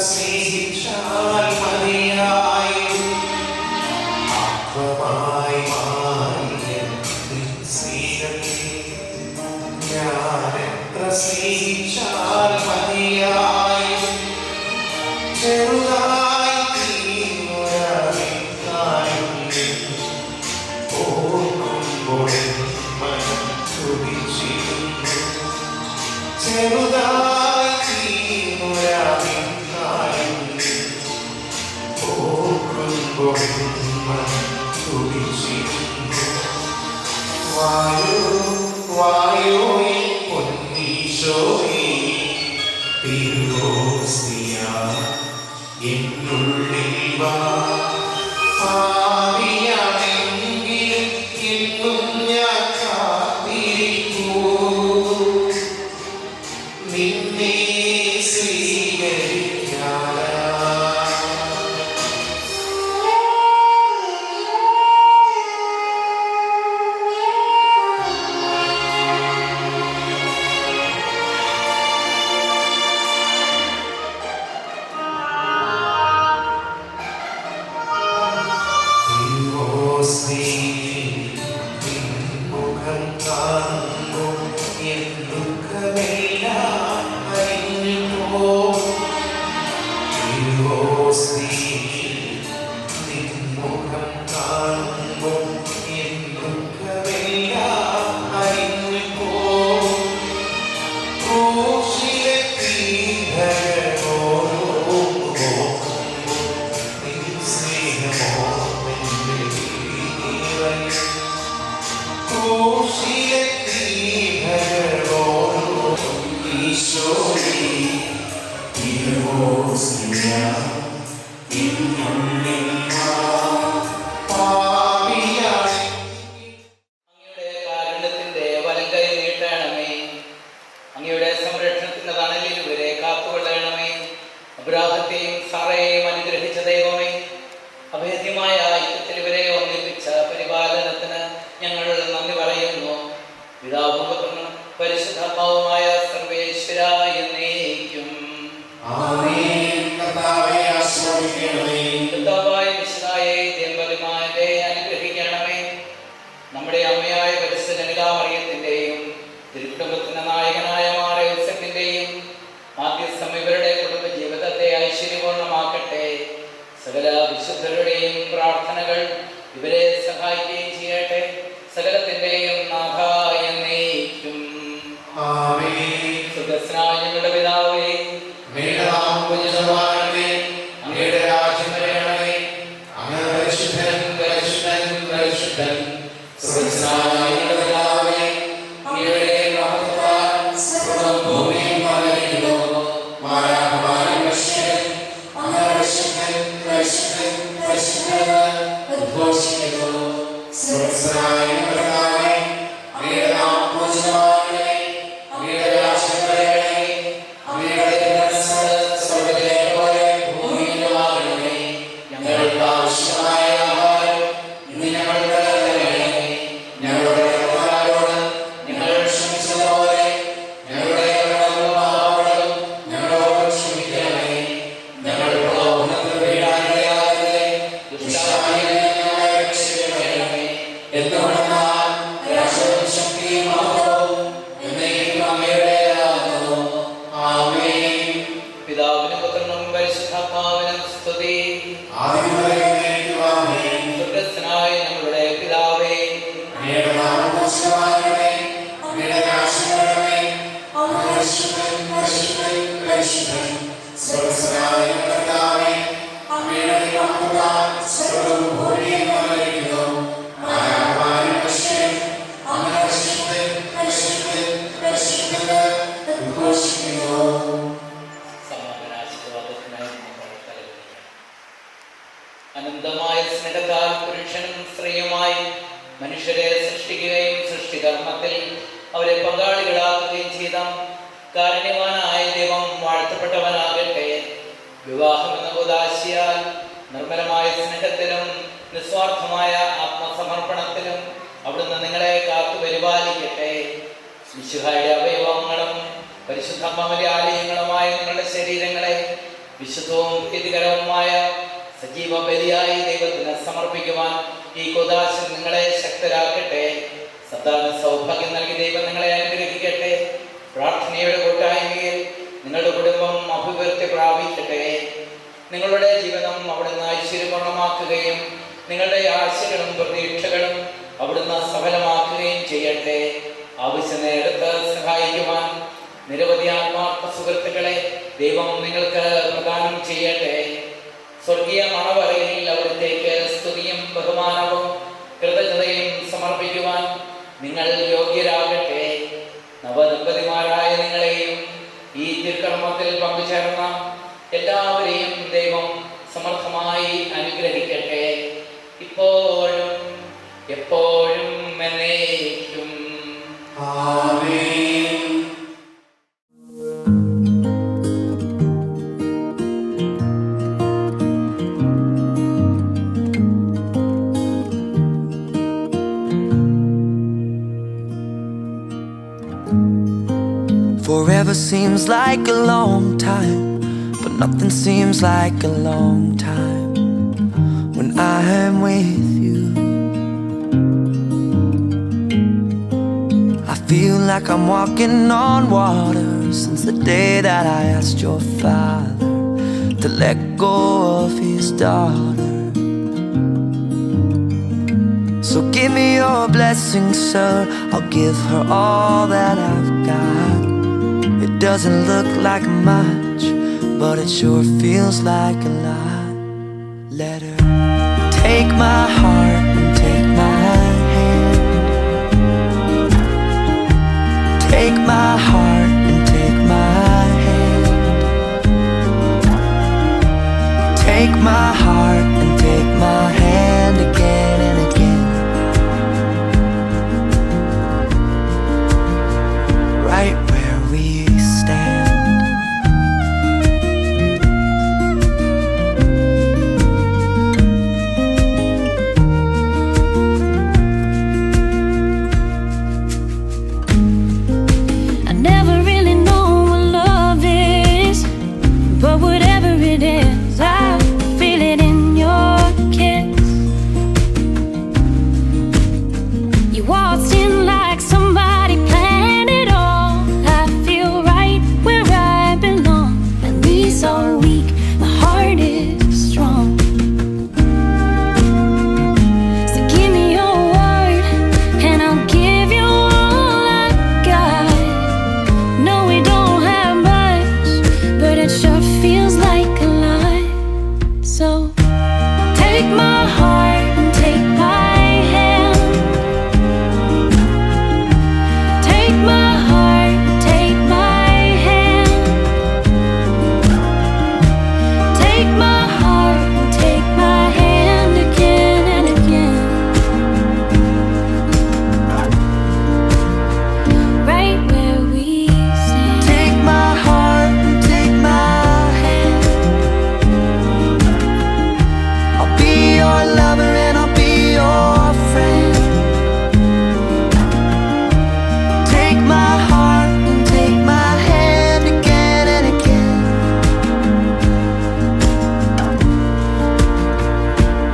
See. കാരുണ്യത്തിന്റെ വലങ്കൈ നീട്ടണമേ. അങ്ങയുടെ സംരക്ഷണത്തിന്റെ തണലിൽ ഇവരെ കാത്തുകൊള്ളണമേ. അബ്രാഹത്തെയും സാറയെയും അനുഗ്രഹിച്ച ദൈവമേ, അഭേദ്യമായ ഐക്യത്തിൽ ഇവരെ ഒന്നിപ്പിച്ച പരിപാലനത്തിന് ഞങ്ങൾ നന്ദി പറയുന്നു. പിതാവും പുത്രനും പരിശുദ്ധാത്മാവുമായ സർവേശ്വര എന്നേക്കും. കർത്താവായ മിശിഹായെ ദമ്പതിമാരെ അനുഗ്രഹിക്കണമേ. നമ്മുടെ അമ്മയായ പരിശുദ്ധ കന്യകാമറിയത്തിന്റെയും തിരുക്കുടുംബത്തിന്റെ നായകനായ മാർ യോസേഫിന്റെയും മാധ്യസ്ഥം ഇവരുടെ കുടുംബ ജീവിതത്തെ ഐശ്വര്യപൂർണ്ണമാക്കട്ടെ. സകല വിശുദ്ധരുടെയും പ്രാർത്ഥനകൾ ഇവരെ സഹായിക്കുകയും ചെയ്യട്ടെ. സകലത്തിന്റെയും നാഥ എന്നേക്കും. സുഖസ്നായ ഞങ്ങളുടെ പിതാവേ, അങ്ങയുടെ രാജ്യം വരണമേ. അങ്ങ് പരിശുദ്ധൻ പരിശുദ്ധൻ പരിശുദ്ധൻ. സുഖസ്നായ ഞങ്ങളുടെ പിതാവേ, അങ്ങയുടെ മഹത്വത്താൽ സ്വർഗ്ഗവും ഭൂമിയും നിറഞ്ഞിരിക്കുന്നു. മാലാഖമാരും മനുഷ്യരും അങ്ങ് പരിശുദ്ധൻ പരിശുദ്ധൻ പരിശുദ്ധൻ ഉദ്ഘോഷിക്കുന്നു. സുഖസ്നായ ഞങ്ങളുടെ പിതാവേ, അങ്ങയുടെ നാമം പൂജിതമാകണമേ. അങ്ങയുടെ രാജ്യം വരണമേ. അങ്ങയുടെ തിരുമനസ്സ് സ്വർഗ്ഗത്തിലെ പോലെ ഭൂമിയിലുമാകണമേ. ഞങ്ങൾക്ക് ആവശ്യമായ ആഹാരം ഇന്ന് ഞങ്ങൾക്ക് തരണമേ. ഞങ്ങളുടെ കടക്കാരോട് ഞങ്ങൾ ക്ഷമിച്ചതുപോലെ ഞങ്ങളുടെ കടപ്പാടുകളും ഞങ്ങളോട് ക്ഷമിക്കണമേ. ഞങ്ങൾ പ്രലോഭനത്തിൽ വീഴാനിടയാകരുതേ. ദുഷ്ടാവിൽ നിന്ന് ഞങ്ങളെ രക്ഷിക്കണമേ. എന്തുകൊണ്ടെന്നാൽ രാജ്യവും ശക്തിയും മഹത്വവും എന്നേക്കും അങ്ങയുടേതാകുന്നു. ആമേൻ. പിതാവിനും പുത്രനും പരിശുദ്ധാത്മാവിനും സ്തുതി. സ്വർഗ്ഗസ്ഥനായ ഞങ്ങളുടെ പിതാവേ, അങ്ങയുടെ നാമം പൂജിതമാകണമേ. അങ്ങയുടെ രാജ്യം വരണമേ. അങ്ങ് പരിശുദ്ധൻ പരിശുദ്ധൻ പരിശുദ്ധൻ. സ്വർഗ്ഗസ്ഥനായ ഞങ്ങളുടെ പിതാവേ, അങ്ങയുടെ മഹത്വത്താൽ സ്വർഗ്ഗവും ഭൂമിയും നിറഞ്ഞിരിക്കുന്നു. മാലാഖമാരും മനുഷ്യരും അങ്ങ് പരിശുദ്ധൻ പരിശുദ്ധൻ പരിശുദ്ധൻ ഉദ്ഘോഷിക്കുന്നു. സമാപനാശീർവാദത്തിനായി നമ്മൾ തലകുനിക്കാം. അനന്തമായ സ്നേഹത്താൽ പുരുഷനും സ്ത്രീയുമായി മനുഷ്യരെ സൃഷ്ടിക്കുകയും സൃഷ്ടികർമ്മത്തിൽ അവരെ പങ്കാളികളാക്കുകയും ചെയ്ത കാരുണ്യവാനായ ദൈവം വാഴ്ത്തപ്പെട്ടവനാകട്ടെ. വിവാഹം എന്ന ഉദാശിയാൽ നിർമ്മലമായ സ്നേഹത്തിലും നിസ്വാർത്ഥമായ ആത്മസമർപ്പണത്തിലും അവിടുന്ന് നിങ്ങളെ കാത്തു പരിപാലിക്കട്ടെ. മിശിഹായുടെ അവയവങ്ങളും പരിശുദ്ധ അമ്മയുടെ ആലയങ്ങളുമായ നിങ്ങളുടെ ശരീരങ്ങളെ വിശുദ്ധവും പ്രീതികരവുമായ സജീവ ബലിയായി ദൈവത്തിന് സമർപ്പിക്കുവാൻ ഈ കുദാശ നിങ്ങളെ ശക്തരാക്കട്ടെ. സന്താന സൗഭാഗ്യം നൽകി ദൈവം നിങ്ങളെ അനുഗ്രഹിക്കട്ടെ. പ്രാർത്ഥനയുടെ കൂട്ടായ്മയിൽ നിങ്ങളുടെ കുടുംബം അഭിവൃദ്ധി പ്രാപിക്കട്ടെ. നിങ്ങളുടെ ജീവിതം അവിടുന്ന് ഐശ്വര്യപൂർണ്ണമാക്കുകയും നിങ്ങളുടെ ആശകളും പ്രതീക്ഷകളും അവിടുന്ന് സഫലമാക്കുകയും ചെയ്യട്ടെ. ആവശ്യ നേരത്ത് സഹായിക്കുവാൻ നിരവധി ആത്മാർത്ഥ സുഹൃത്തുക്കളെ ദൈവം നിങ്ങൾക്ക് പ്രദാനം ചെയ്യട്ടെ. സ്വർഗീയ മണവറയിൽ അവിടത്തേക്ക് സ്തുതിയും ബഹുമാനവും കൃതജ്ഞതയും സമർപ്പിക്കുവാൻ നിങ്ങൾ യോഗ്യരാകട്ടെ. നവദമ്പതിമാരായ നിങ്ങളെയും ഈ തിരുക്കർമ്മത്തിൽ പങ്കുചേർന്ന എല്ലാവരെയും ദൈവം സമർത്ഥമായി അനുഗ്രഹിക്കട്ടെ. ഇപ്പോഴും എപ്പോഴും എന്നേക്കും. ആമേൻ. Forever seems like a long time, but nothing seems like a long time when I am with you. I feel like I'm walking on water since the day that I asked your father to let go of his daughter. So give me your blessing, sir. I'll give her all that I've got. It doesn't look like much, but it sure feels like a lot. Let her take my heart and take my hand. Take my heart and take my hand. Take my heart and take my hand again and again. Right where we stand. I never really know what love is, but whatever it is, I feel it in your kiss. You waltzed in like somebody planned it all. I feel right where I belong. My knees are weak, my heart is strong. So give me your word and I'll give you all I got. No, we don't have much, but it sure feels like a lot. So take my heart and take my hand. Take my heart, take my hand. Take my heart and take my hand again and again. Right where we stand. Take my heart and take my hand. I'll be your lover and I'll be your friend. Take my heart and take my hand again and again.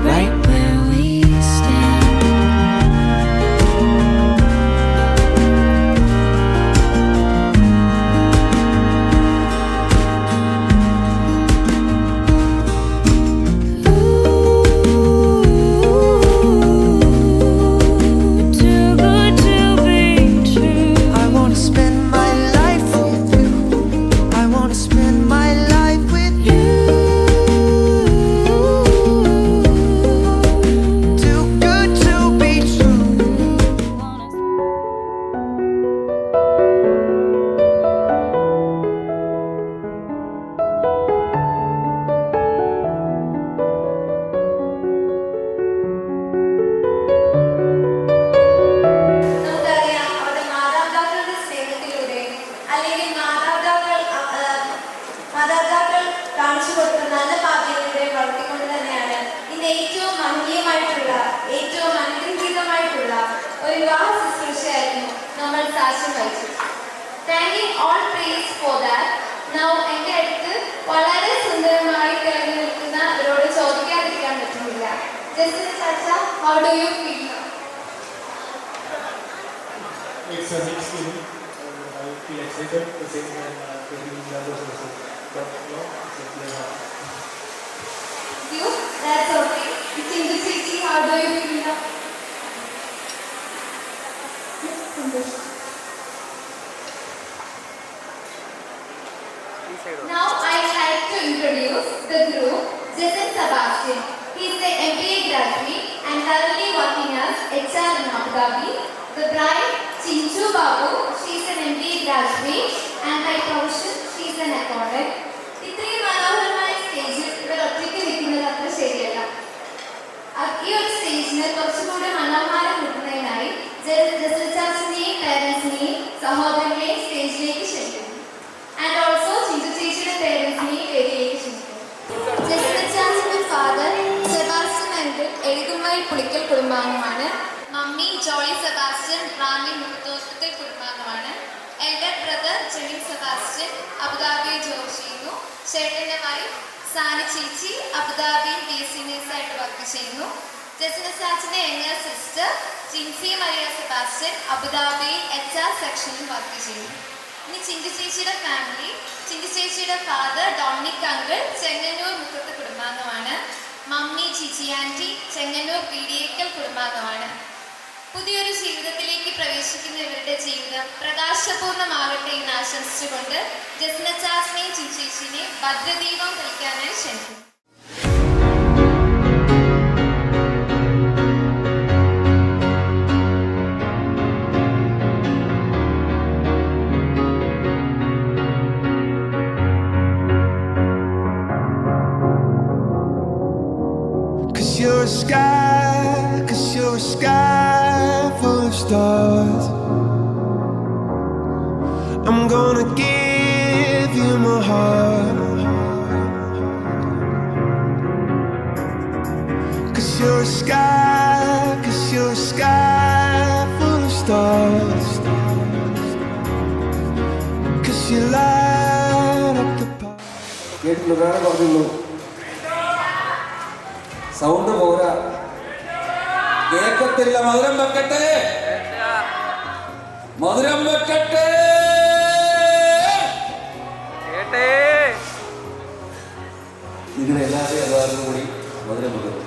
Right where we stand. Ooh, too good to be true. I wanna spend my life with you. I wanna spend my life with you. Too good to be true. നമുക്കറിയാം അവരുടെ മാതാപിതാക്കളുടെ സ്നേഹത്തിലൂടെ അല്ലെങ്കിൽ മാതാപിതാക്കൾ കാണിച്ചു കൊടുക്കുന്ന നല്ല പാതയിലൂടെ വളർത്തിക്കൊണ്ട് തന്നെയാണ് ഇന്ന് ഏറ്റവും മഹനീയമായിട്ടുള്ള ഏറ്റവും അനുഗ്രഹീതമായിട്ടുള്ള ഒരു വിവാഹ ശുശ്രൂഷയായിരുന്നു നമ്മൾ സാക്ഷ്യം വഹിച്ചത്. Thanking all praise for that. Now എൻ്റെ അടുത്ത് വളരെ സുന്ദരമായി തിളങ്ങി നിൽക്കുന്നവരോട് ചോദിക്കാതിരിക്കാൻ പറ്റുന്നില്ല. ജസ്റ്റിൻ ചാച്ച, how do you feel? It's a mixed feeling. I feel excited to say that very nervous also. But no, it's a pleasure. You? That's okay. Chindu Chichi, how do you feel now? Now I'd like to introduce the groom, Jason Sebastian. He is the MBA graduate and currently working as HR in Abu Dhabi. The bride, Chinchu Babu, she is an MBA graduate and by profession she is an accountant. ഇത്രയും മനോഹരമായ സ്റ്റേജിൽ ഇവർ ഒറ്റയ്ക്ക് നിൽക്കുന്നത് അത്ര ശരിയല്ല. ഈ ഒരു സ്റ്റേജിന് കുറച്ചുകൂടി മനോഹാരം കിട്ടുന്നതിനായി ജസ്റ്റിനെയും പേരൻസിനെയും സഹോദരനെയും സ്റ്റേജിലേക്ക് ക്ഷണിക്കുന്നു. ആൻഡ് ഓൾസോ ചിന്തു ചേച്ചിയുടെ പേരൻസിനെയും വേദിയിലേക്ക് ക്ഷണിക്കുന്നു. ജസ്റ്റിന്റെ ഫാദർ സെബാസ്റ്റ്യൻ ആൻഡ് എഴുതുമായി പുളിക്കൽ കുടുംബാംഗമാണ്. മമ്മി ജോളി സെബാസ്റ്റ്യൻ റാന്നി മുഖത്തോട്ടത്തിൽ കുടുംബാംഗമാണ്. എൽഡർ ബ്രദർ ജെമിൻ സെബാസ്റ്റ്യൻ അബുദാബിയിൽ ജോലി ചെയ്യുന്നു. ചേട്ടൻ്റെ വൈഫ് സാനി ചേച്ചി അബുദാബിയിൽ BSc നേഴ്സായിട്ട് വർക്ക് ചെയ്യുന്നു. ജസ്റ്റിൻ സാച്ചിൻ്റെ younger sister Jincy Maria Sebastian അബുദാബിയിൽ HR സെക്ഷനിൽ വർക്ക് ചെയ്യുന്നു. ഇനി ചിന്തു ചേച്ചിയുടെ ഫാമിലി, ചിന്തു ചേച്ചിയുടെ ഫാദർ ഡൊമിനിക് അങ്കിൾ ചെങ്ങന്നൂർ മുഖത്ത് കുടുംബാംഗമാണ്. മമ്മി ചിച്ചി ആൻറ്റി ചെങ്ങന്നൂർ പീഡിയേക്കൽ കുടുംബാംഗമാണ്. പുതിയൊരു ജീവിതത്തിലേക്ക് പ്രവേശിക്കുന്ന ഇവരുടെ ജീവിതം പ്രകാശപൂർണ്ണമാകട്ടെ എന്ന് ആശംസിച്ചുകൊണ്ട് ജസ്ന ചാസിനെയും ചിച്ചേച്ചിനെയും ഭദ്രദീപം കളിക്കാനായി ക്ഷണിക്കുന്നു. a sky, 'cause you're a sky full of stars. I'm gonna give you my heart, 'cause you're a sky, 'cause you're a sky full of stars. 'Cause you light up the path. കേട്ടില്ല, വേറെ പറഞ്ഞുള്ളൂ. Sound പോരാ, കേക്കത്തില്ല. മധുരം വെക്കട്ടെ, മധുരം വെക്കട്ടെ. നിങ്ങളുടെ എല്ലാവരെയും എല്ലാവരും കൂടി മധുരം വെക്കട്ടെ.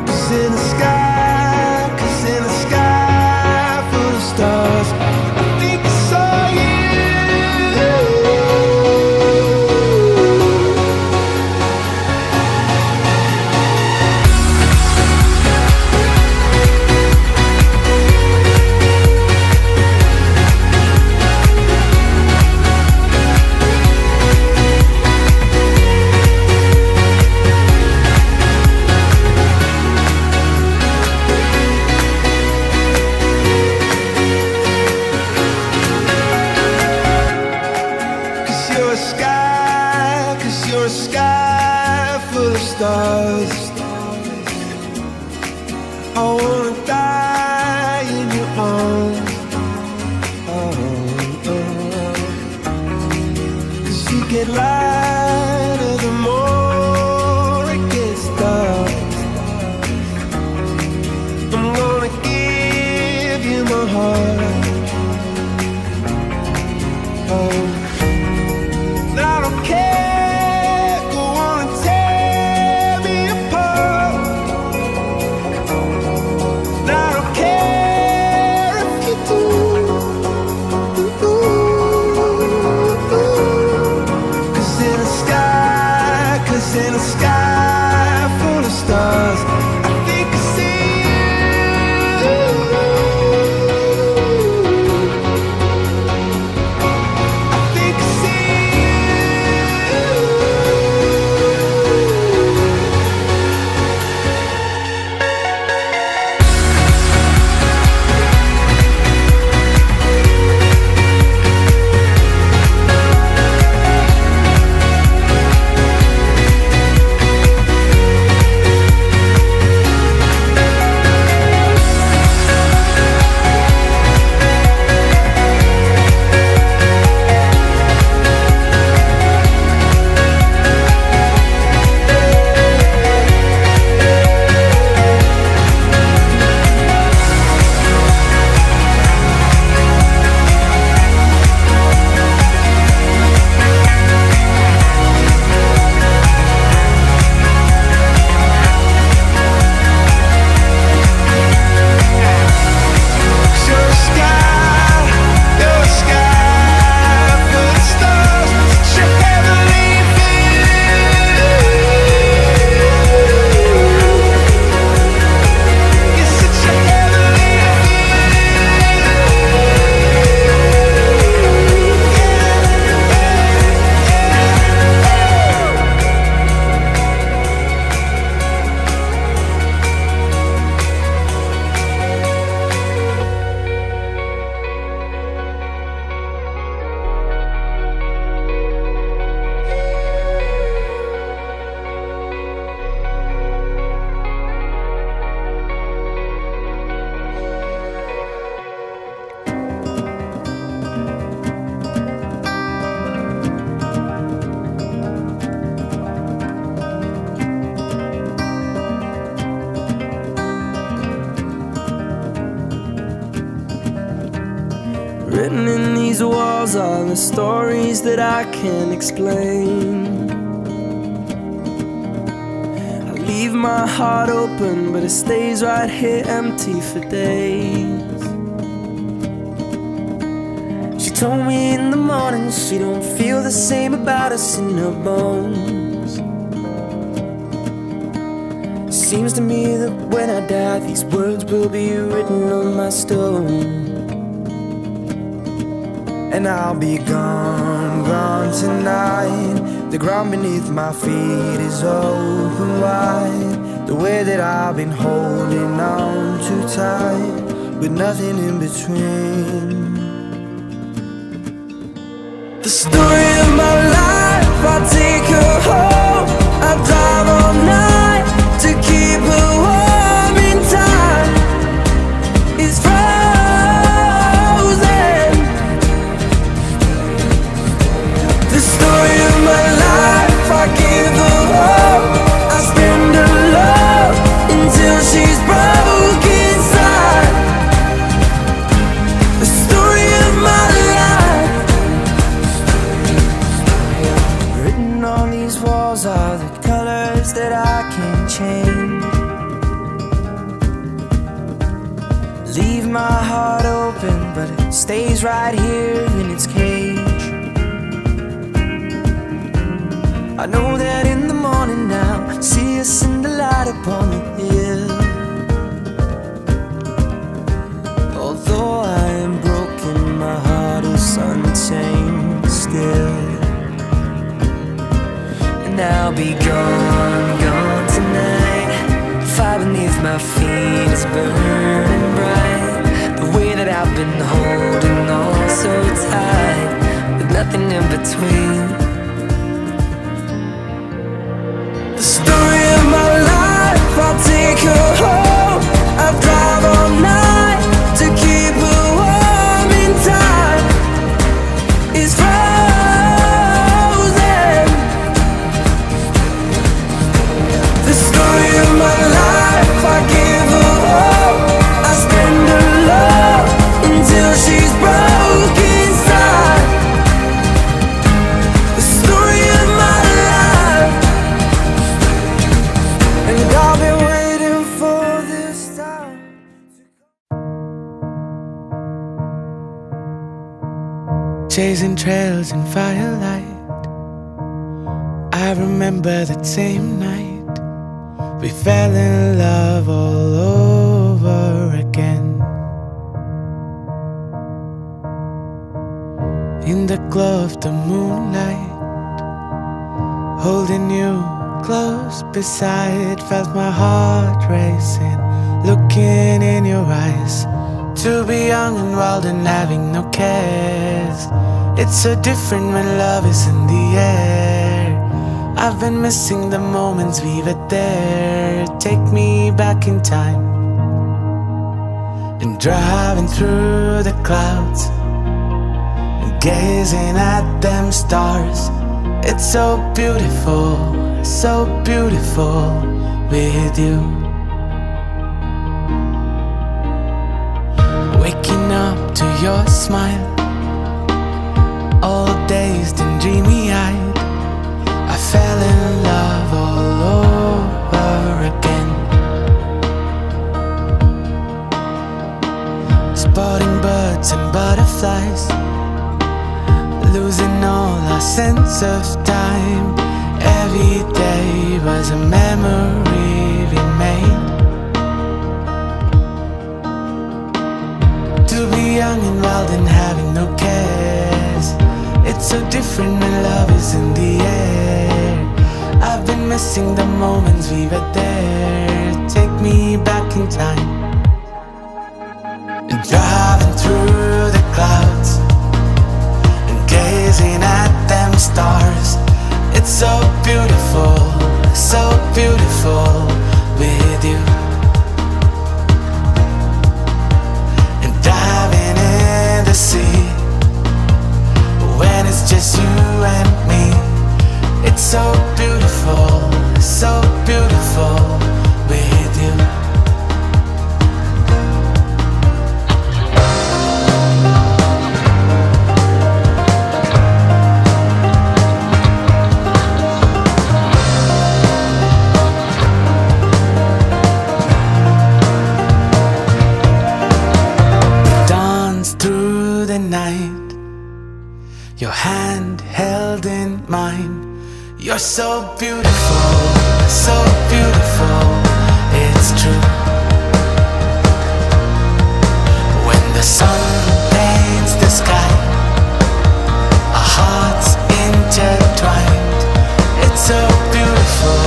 'Cause in the sky, 'cause in the sky full of stars, I think I saw you. Stars. I wanna die in your arms. Cause you get lighter the more it gets dark. I'm gonna give you my heart. I don't care. In a sky full of stars, I think I see you. I think I see Written in these walls are the stories that I can't explain. I leave my heart open, but it stays right here empty for days. She told me in the morning she don't feel the same about us in her bones. Seems to me that when I die, these words will be written on my stone. And I'll be gone, gone tonight. The ground beneath my feet is open wide. The way that I've been holding on too tight, with nothing in between. The story of my life, I take her home, I drive all night to keep her warm in time. It's frozen. The story of my life, I give her hope, I spend her love until she's broke inside. The story of my life. Written on these walls are the colors that I can't change. Leave my heart open, but it stays right here in its cage. I know that in the morning now, see us in the light upon the hill. Although I am broken, my heart is untamed still. And I'll be gone, gone tonight. Fire beneath my feet is burning bright. The way that I've been holding on so tight, with nothing in between. The story of my life, I'll take her home, I drive all night to keep her warm in time. It's frozen. The story of my life, I give her hope, I spend her love until she's broke inside. The story of my life. And I've been waiting for this time. Chasing trails in firelight, I remember that same night we fell in love all over again. In the glow of the moonlight, holding you close beside, felt my heart racing, looking in your eyes. To be young and wild and having no cares, it's so different when love is in the air. I've been missing the moments we were there. Take me back in time, and driving through the clouds and gazing at them stars. It's so beautiful with you. Waking up to your smile, all dazed and dreamy-eyed, I fell in love all over again. Spotting birds and butterflies, losing all our sense of time. Every day was a memory we made. To be young and wild and having no cares, it's so different when love is in the air. I've been missing the moments we were there. Take me back in time, and driving through the clouds and gazing at them stars. It's so beautiful with you. And diving in the sea when it's just you and me. It's so beautiful with you. Your hand held in mine. You're so beautiful, it's true. When the sun paints the sky, our hearts intertwined. It's so beautiful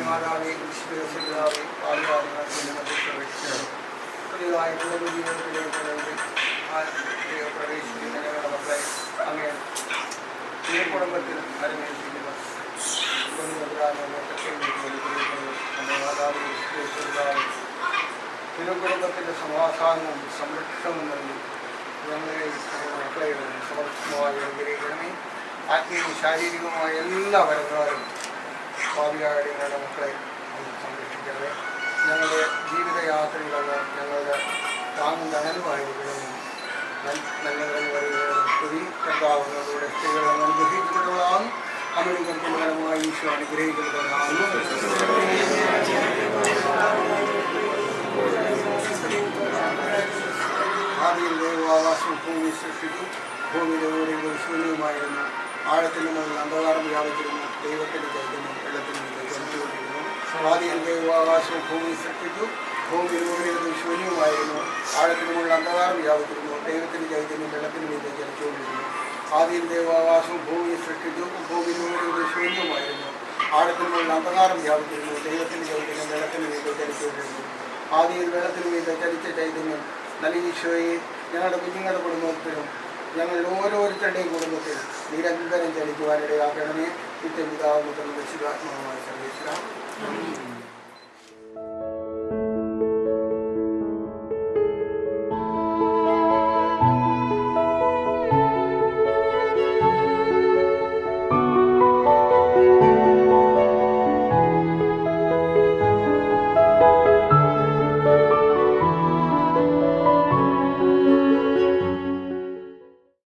മാതാവേ വിശുദ്ധ പുതിയതായിട്ടുള്ള ജീവിതത്തിലേക്ക് പ്രവേശിക്കുന്ന ഞങ്ങളുടെ മക്കളെ അങ്ങനെ ഈ കുടുംബത്തിൽ അരങ്ങേൽപ്പിക്കുന്ന തിരുകുടുംബത്തിൻ്റെ സമാധാനവും സംരക്ഷണവും നൽകി ഞങ്ങളെ മക്കളെ സമർത്ഥമായി അനുഗ്രഹിക്കണമേ. ആത്മീയവും ശാരീരികവുമായ എല്ലാ വരങ്ങളാലും ഭാവിയായ ഞങ്ങളുടെ മക്കളെ സംരക്ഷിക്കണമേ. ഞങ്ങളുടെ ജീവിതയാത്രയിലുള്ള ഞങ്ങളുടെ താങ്ങും തണലുമായിരിക്കണമേ. നന്മകളിൽ വരുന്ന സ്തുതി കർത്താവുന്നതോടെ സ്ത്രീകളെ അനുഗ്രഹിക്കുന്നതാണ്. അമേരിക്കൻ ഫലമായി ഈശോ അനുഗ്രഹിക്കുന്നതാണ്. ആദ്യം ദൈവാവാസം ഭൂമി സൃഷ്ടിച്ചു. ഭൂമിയുടെ ഊരുകൾ ശൂന്യവുമായിരുന്നു. ആഴത്തിന് മുകളിൽ അന്ധകാരം വ്യാപിച്ചിരുന്നു. ദൈവത്തിൻ്റെ ചൈതന്യം വെള്ളത്തിന് ചലിച്ചുകൊണ്ടിരുന്നു. ആദ്യം ദൈവാവാസവും ഭൂമി സൃഷ്ടിച്ചു. ഭൂമിയുടെ ഊരുകൾ ശൂന്യവുമായിരുന്നു. ആഴത്തിന് മുകളിൽ അന്ധകാരം വ്യാപിച്ചിരുന്നു. ദൈവത്തിൻ്റെ ചൈതന്യം വെള്ളത്തിന് മീതെ ചലിച്ചുകൊണ്ടിരുന്നു. ആദ്യം ദൈവാവാസവും ഭൂമിയെ സൃഷ്ടിച്ചു. ഭൂമിയുടെ ഊരുകൾ ശൂന്യവുമായിരുന്നു. ആഴത്തിന് മുകളിൽ അന്ധകാരം വ്യാപിച്ചിരുന്നു. ദൈവത്തിൻ്റെ ചൈതന്യം വെള്ളത്തിന് മീതെ ചലിച്ചുകൊണ്ടിരുന്നു. ആദ്യം വെള്ളത്തിന് മീതെ ചലിച്ച ചൈതന്യം നല്ല ഈശോയെ ഞങ്ങളുടെ കുഞ്ഞുങ്ങളുടെ കുടുംബത്തിലും ഞങ്ങളുടെ ഓരോരുത്തരുടെയും കുടുംബത്തിൽ നിരന്തരം ചലിക്കുവാനിടയാക്കണമേ. നിത്യപിതാവ് മുതൽ രക്ഷിതാത്മാവായ സർവേശ്വര.